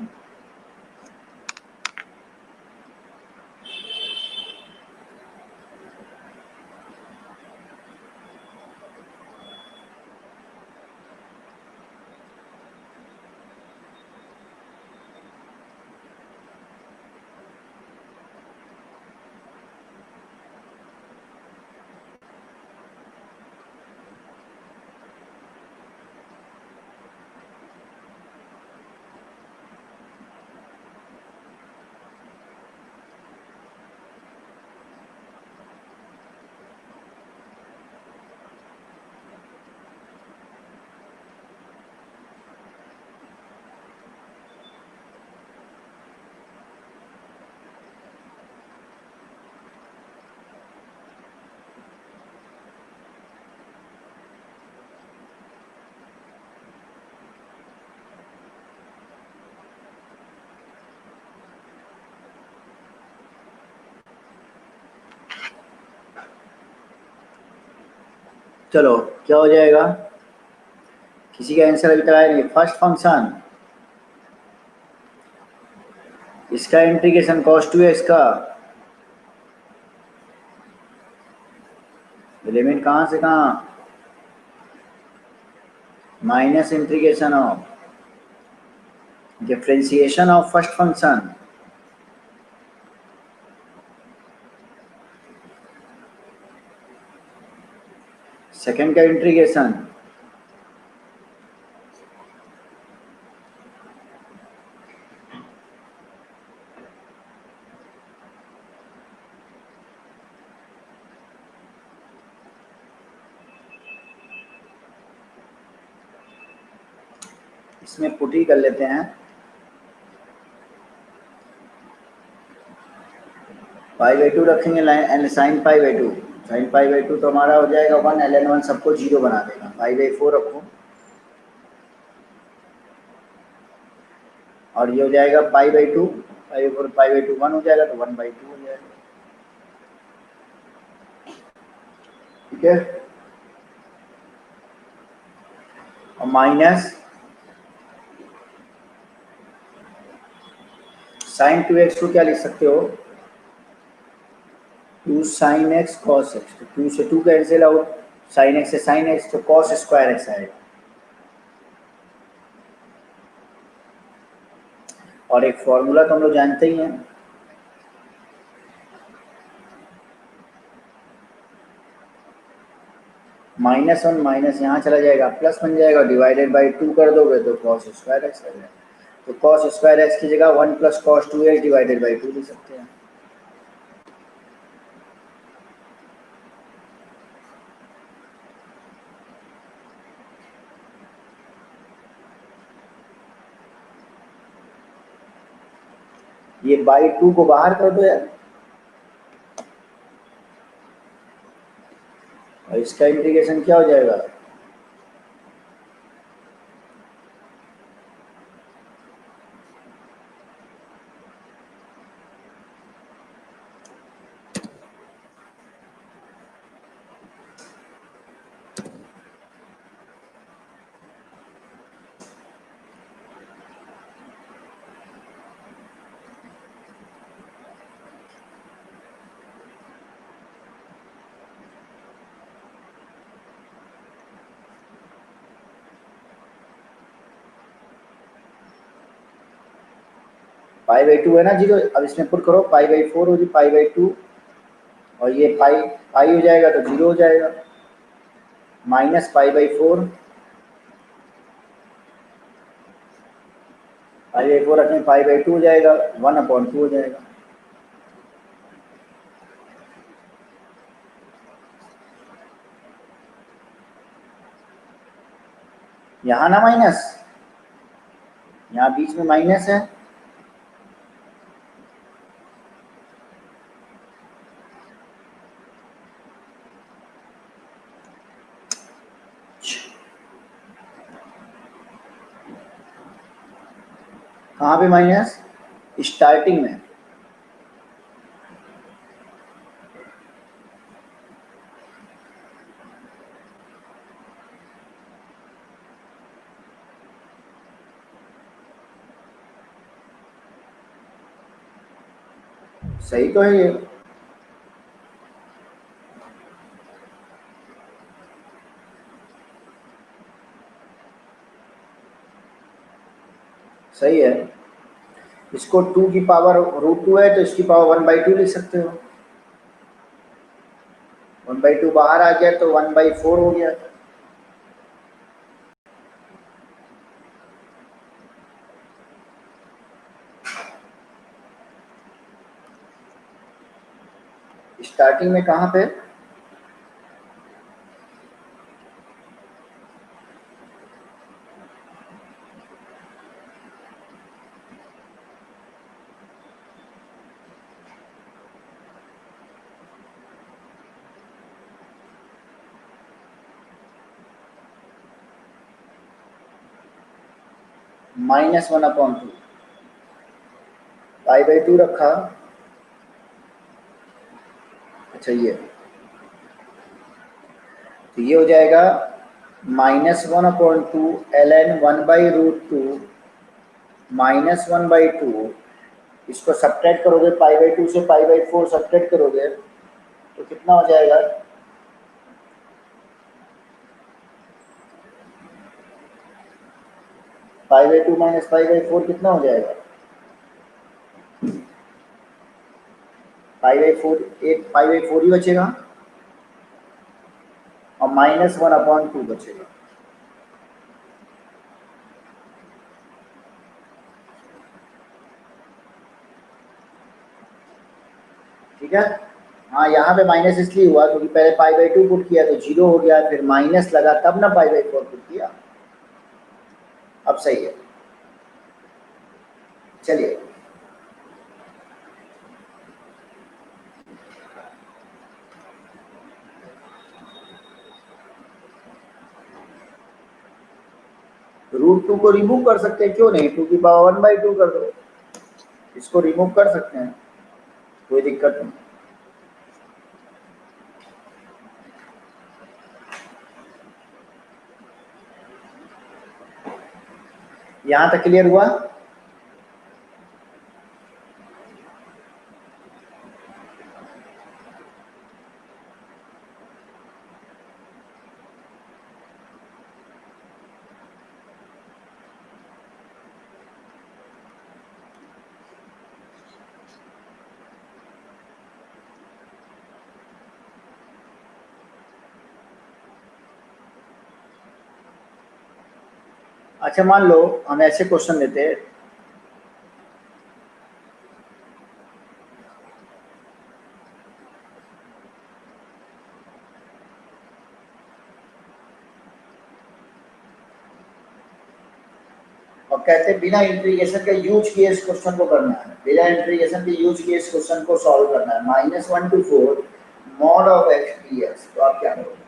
चलो क्या हो जाएगा, किसी का आंसर अभी तक आया नहीं। फर्स्ट फंक्शन, इसका इंटीग्रेशन cos 2x का लिमिट कहाँ से कहाँ, minus integration of differentiation of first function second का इंटीग्रेशन इसमें पुट ही कर लेते हैं, पाई बाई टू रखेंगे and sign pi by two, sign pi by two तो हमारा हो जाएगा 1, ln 1 सबको 0 बना देगा, पाई बाई 4 रखो और ये हो जाएगा pi by two, pi by 4 pi by two 1 हो जाएगा तो 1 बाई 2 हो जाएगा। ठीक है, और माइनस साइन 2x को क्या लिख सकते हो, 2 साइन एक्स कॉस एक्स, तो 2 से 2 कैंसिल आउट, साइन एक्स से साइन एक्स तो कॉस स्क्वायर एक्स आएगा, और एक फॉर्मूला तो हम लोग जानते ही हैं, -1 माइनस यहाँ चला जाएगा प्लस बन जाएगा, डिवाइडेड बाई 2 कर दोगे तो कॉस स्क्वायर एक्स आ जाएगा, तो कॉस स्क्वायर एक्स की जगह 1 plus cos 2x divided by 2 लिख सकते हैं। ये बाई 2 को बाहर कर दो यार, और इसका इंटीग्रेशन क्या हो जाएगा, पाई बाई 2 है ना 0, अब इसमें पुट करो पाई बाई 4 हो जी पाई बाई 2, और ये पाई पाई हो जाएगा तो 0 हो जाएगा, minus pi by 4, pi by 4 रखें पाई बाई 2 हो जाएगा, 1/2 हो जाएगा। यहाँ ना माइनस, यहाँ बीच में माइनस है, कहाँ पे माइनस, स्टार्टिंग में, सही तो है ये, सही है, इसको 2 की पावर √2 है तो इसकी पावर 1/2 लिख सकते हो, 1/2 बाहर आ गया तो 1/4 हो गया, स्टार्टिंग में कहाँ पे, -1/2, पाई बाई 2 रखा, अच्छा ये तो ये हो जाएगा -1/2 ln 1/√2 -1/2, इसको सब्ट्रैक्ट करोगे पाई बाई 2 से पाई बाई 4 सब्ट्रैक्ट करोगे तो कितना हो जाएगा, pi by 2 minus pi by 4 कितना हो जाएगा, पाई बाई 4 एक पाई बाई 4 ही बचेगा, और -1/2 बचेगा। ठीक है। हाँ, यहाँ पे माइनस इसलिए हुआ क्योंकि पहले π/2 पुट किया तो 0 हो गया, फिर माइनस लगा तब ना π/4 पुट किया। अब सही है। चलिए, √2 को रिमूव कर सकते हैं, क्यों नहीं, 2 की पावर 1/2 कर दो, इसको रिमूव कर सकते हैं, कोई दिक्कत नहीं। यहां तक क्लियर हुआ? अच्छा, मान लो हम ऐसे क्वेश्चन लेते हैं, और कहते हैं बिना इंटीग्रेशन के यूज किए इस क्वेश्चन को करना है, बिना इंटीग्रेशन के यूज किए इस क्वेश्चन को सॉल्व करना है, -1 to 4 mod of x dx, तो आप क्या करोगे?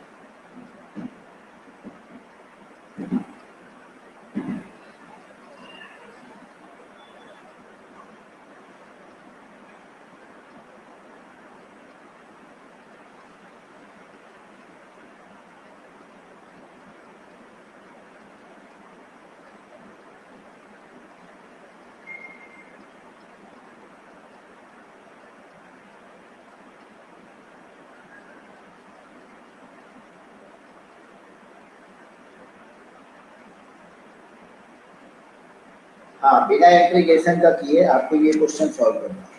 हाँ, बिना इंटीग्रेशन का किए आपको ये क्वेश्चन सॉल्व करना है।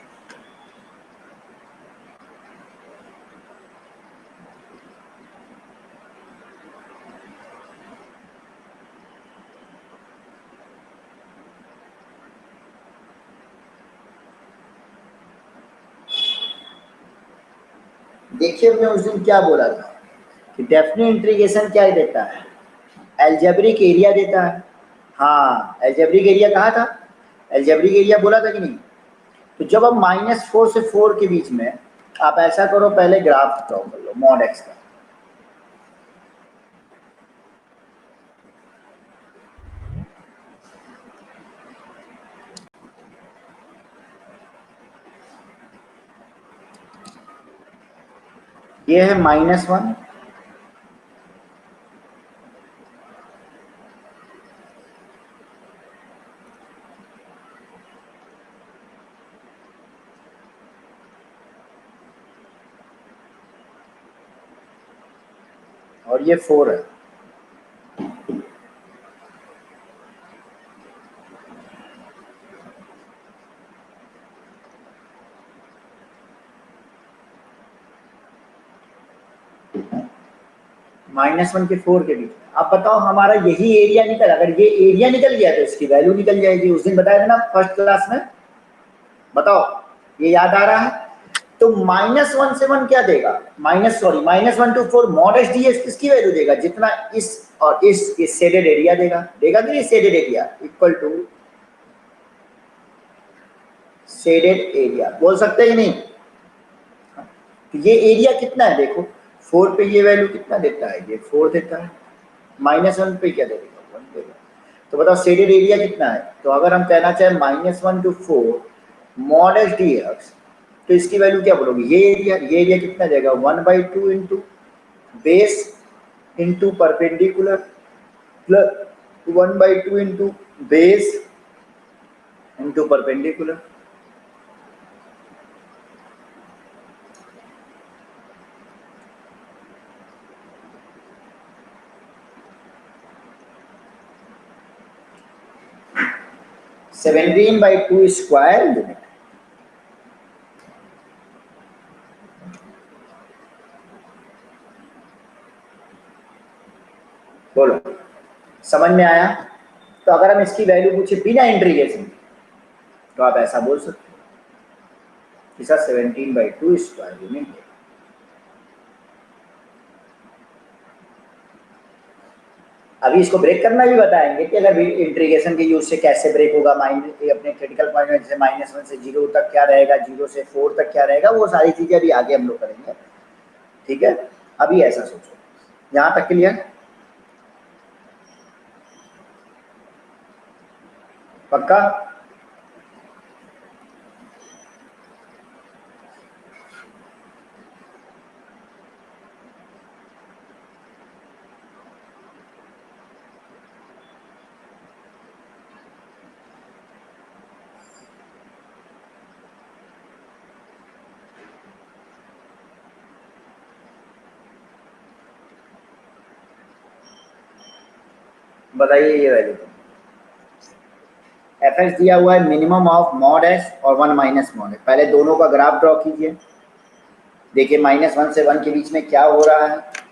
देखिए, मैं उस दिन क्या बोला था कि डेफिनेट इंटीग्रेशन क्या देता है, एल्जेब्रिक एरिया देता है। हाँ, एल्जेब्रिक एरिया कहा था, एल्जेब्रिक एरिया बोला था कि नहीं? तो जब अब -4 से 4 के बीच में आप ऐसा करो, पहले ग्राफ ड्रॉ कर लो मॉड एक्स का। ये है -1, और ये 4 है। -1 के 4 के बीच में आप बताओ, हमारा यही एरिया निकल, अगर ये एरिया निकल गया तो इसकी वैल्यू निकल जाएगी। उस दिन बताया था ना फर्स्ट क्लास में, बताओ ये याद आ रहा है? तो -1 से 1 क्या देगा, -1 to 4 mod H D x किसकी वैल्यू देगा, जितना इस और इस शेडेड एरिया देगा, देगा कि नहीं? Shaded area equal to shaded area बोल सकते हैं कि नहीं? तो ये एरिया कितना है देखो, 4 पे ये वैल्यू कितना देता है, ये 4 देता है, -1 पे क्या देगा, 1 देगा। तो बताओ शेडेड एरिया कितना है? तो अगर हम कहना चाहें -1 to 4 mod H D x, तो इसकी वैल्यू क्या बोलोगे, ये एरिया कितना देगा, 1/2 into base into perpendicular plus 1/2 into base into perpendicular. (17/2 square unit. समझ में आया? तो अगर हम इसकी वैल्यू पूछे बिना इंटीग्रेशन तो आप ऐसा बोल सकते हो कि सर 17/2 स्क्वायर यूनिट है। अभी इसको ब्रेक करना भी बताएंगे कि अगर इंटीग्रेशन के यूज से कैसे ब्रेक होगा, अपने क्रिटिकल पॉइंट में जैसे -1 से 0 तक क्या रहेगा, 0 से 4 तक क्या रहेगा, वो सारी चीजें अभी आगे हम लोग करेंगे। ठीक है, अभी ऐसा सोचो, यहाँ तक क्लियर? पक्का? बताइए ये वैल्यू एफ एक्स दिया हुआ है मिनिमम ऑफ मॉड एस और 1 माइनस मॉड एस। पहले दोनों का ग्राफ ड्रॉ कीजिए, देखिए -1 से 1 के बीच में क्या हो रहा है।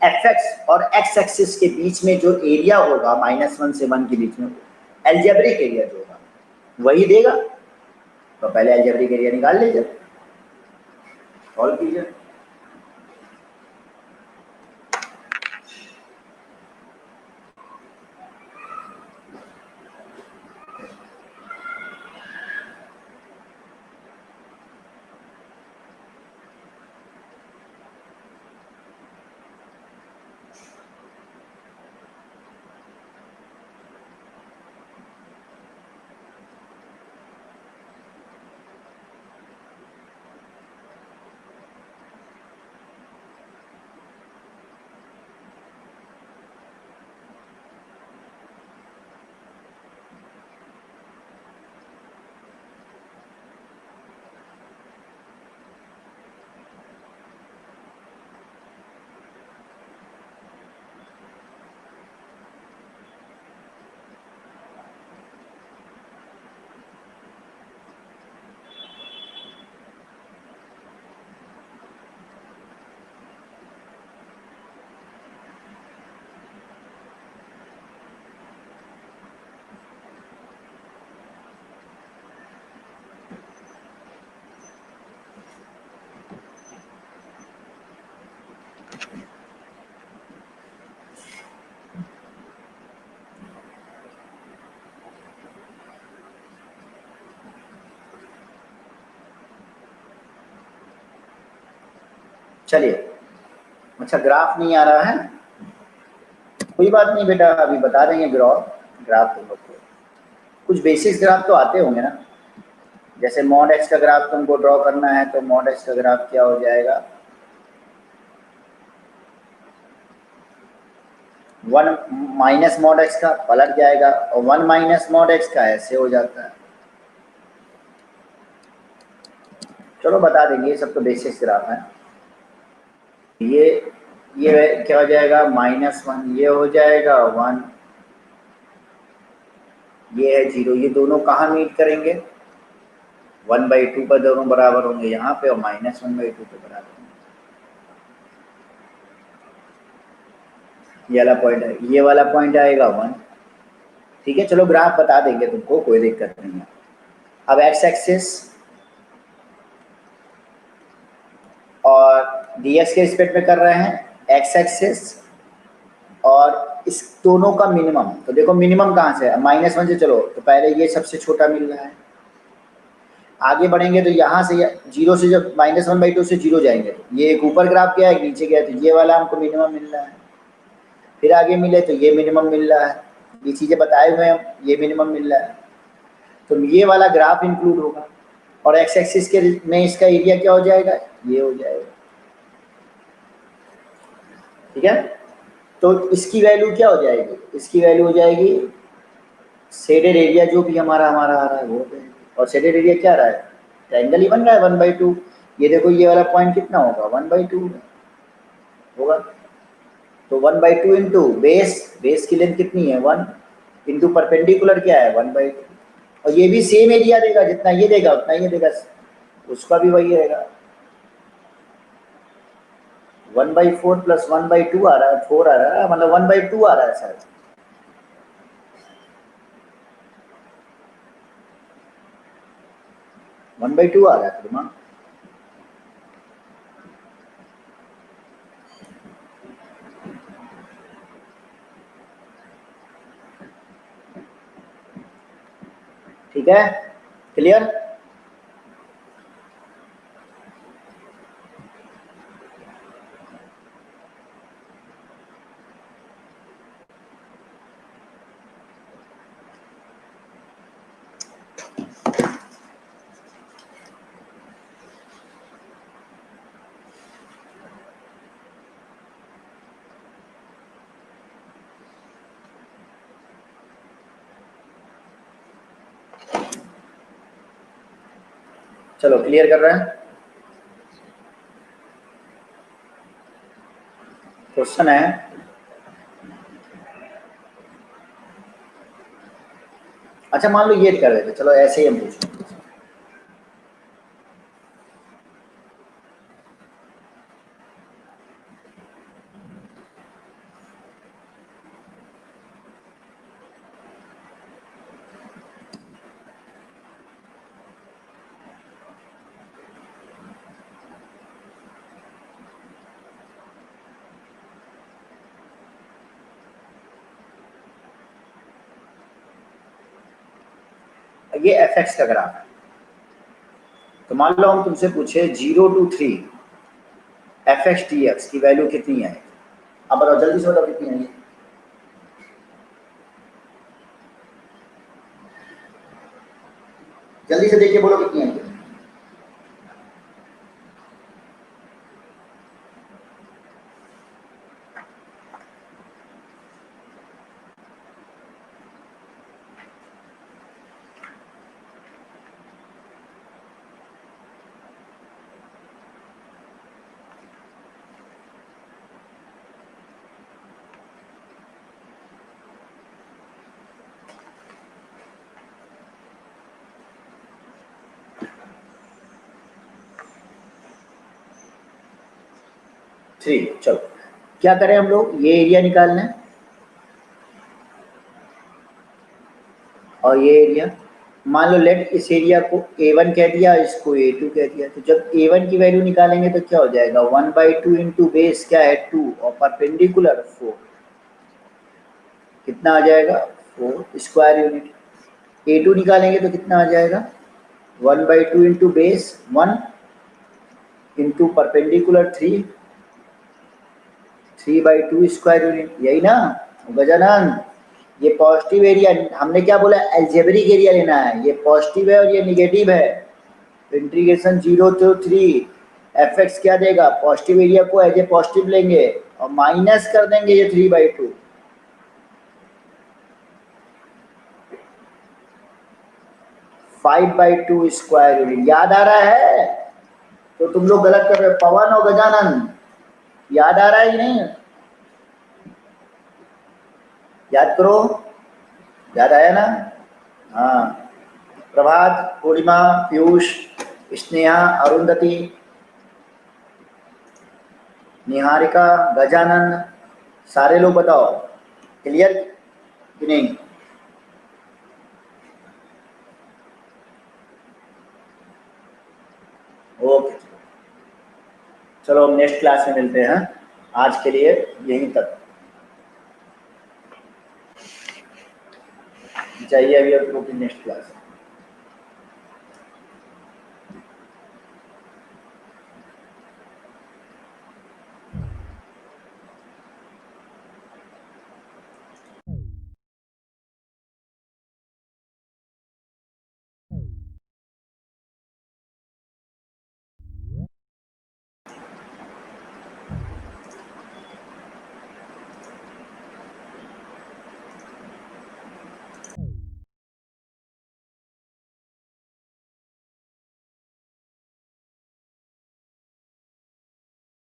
एफ एक्स और एक्स एक्सिस के बीच में जो एरिया होगा -1 से 1 के बीच में, एल्जेब्रिक एरिया जो होगा वही देगा। तो पहले एल्जेब्रिक एरिया निकाल लीजिए, सॉल्व कीजिए। चलिए, अच्छा ग्राफ नहीं आ रहा है, कोई बात नहीं बेटा, अभी बता देंगे ग्राफ तुम लोग को। कुछ बेसिक्स ग्राफ तो आते होंगे ना, जैसे मॉड एक्स का ग्राफ तुमको ड्रॉ करना है तो मॉड एक्स का ग्राफ क्या हो जाएगा, 1 माइनस मॉड एक्स का पलट जाएगा, और 1 माइनस मॉड एक्स का ऐसे हो जाता है। चलो बता देंगे, ये सब तो बेसिक्स ग्राफ है। ये क्या हो जाएगा, -1, ये हो जाएगा 1, ये है 0, ये दोनों कहाँ मीट करेंगे, 1/2 पर दोनों बराबर होंगे यहाँ पे, और -1/2 पे बराबर होंगे। ये वाला पॉइंट है, ये वाला पॉइंट आएगा 1। ठीक है, चलो ग्राफ बता देंगे तुमको, कोई दिक्कत नहीं है। अब एक्स एक्सिस और dx के रिस्पेक्ट में कर रहे हैं, एक्स एक्सिस और इस दोनों का मिनिमम। तो देखो मिनिमम कहाँ से है, -1 से, चलो तो पहले ये सबसे छोटा मिल रहा है, आगे बढ़ेंगे तो यहाँ से 0 से, जब -1/2 से 0 जाएंगे तो ये एक ऊपर ग्राफ गया, एक नीचे गया, तो ये वाला हमको मिनिमम मिल रहा है। फिर आगे मिले तो ये मिनिमम मिल रहा है, ये चीज़ें बताए हुए हैं, ये मिनिमम मिल रहा है, तो ये वाला ग्राफ इंक्लूड होगा। और एक्स एक्सिस के में इसका एरिया क्या हो जाएगा, ये हो जाएगा। ठीक है, तो इसकी वैल्यू क्या हो जाएगी, इसकी वैल्यू हो जाएगी शेडेड एरिया, जो भी हमारा आ रहा है वो हो जाएगी। और शेडेड एरिया क्या रहा है, ट्रायंगल ही बन रहा है 1/2। ये देखो ये वाला पॉइंट कितना होगा 1/2 होगा। तो 1/2 इंटू बेस की लेंथ कितनी है 1 इंटू परपेंडिकुलर क्या है 1/2। और ये भी सेम एरिया देगा, जितना ये देगा उतना ये देगा, उसका भी वही रहेगा। 1/4 प्लस 1/2 आ रहा है 4 आ रहा है, मतलब 1/2 आ रहा है सर। वन बाई टू आ रहा है फिर। ठीक है, क्लियर। चलो क्लियर कर रहे हैं। क्वेश्चन है, अच्छा मान लो ये कर देते, चलो ऐसे ही हम पूछें। ये एफ एक्स का ग्राफ है। तो मान लो हम तुमसे पूछे 0 to 3 F x T x की वैल्यू कितनी है। अब बताओ जल्दी से बताओ कितनी है। जल्दी से देखिए बोलो कितनी है। थ्री। चलो क्या करें हम लोग, ये एरिया निकालना है और ये एरिया। मान लो लेट इस एरिया को A1 कह दिया, इसको A2 कह दिया। तो जब A1 की वैल्यू निकालेंगे तो क्या हो जाएगा 1/2 इंटू बेस क्या है 2 और परपेंडिकुलर 4, कितना आ जाएगा 4 स्क्वायर यूनिट। A2 निकालेंगे तो कितना आ जाएगा 1/2 into base 1 into perpendicular 3 3/2 square unit, यही ना गजानन। ये पॉजिटिव एरिया, हमने क्या बोला एल्जेब्रिक एरिया लेना है, ये पॉजिटिव है और ये निगेटिव है। इंटीग्रेशन 0 to 3 एफ एक्स क्या देगा, पॉजिटिव एरिया को एज ए पॉजिटिव लेंगे और माइनस कर देंगे ये 3/2। 5/2 स्क्वायर यूनिट, याद आ रहा है। तो तुम लोग गलत कर रहे हो पवन और गजानन, याद आ रहा है कि नहीं, याद करो, याद आया ना। हाँ, प्रभात, पूर्णिमा, पीयूष, स्नेहा, अरुंधति, निहारिका, गजानन, सारे लोग बताओ क्लियर कि नहीं। ओके, चलो हम नेक्स्ट क्लास में मिलते हैं, आज के लिए यहीं तक। चाहिए अभी आप लोग की नेक्स्ट क्लास।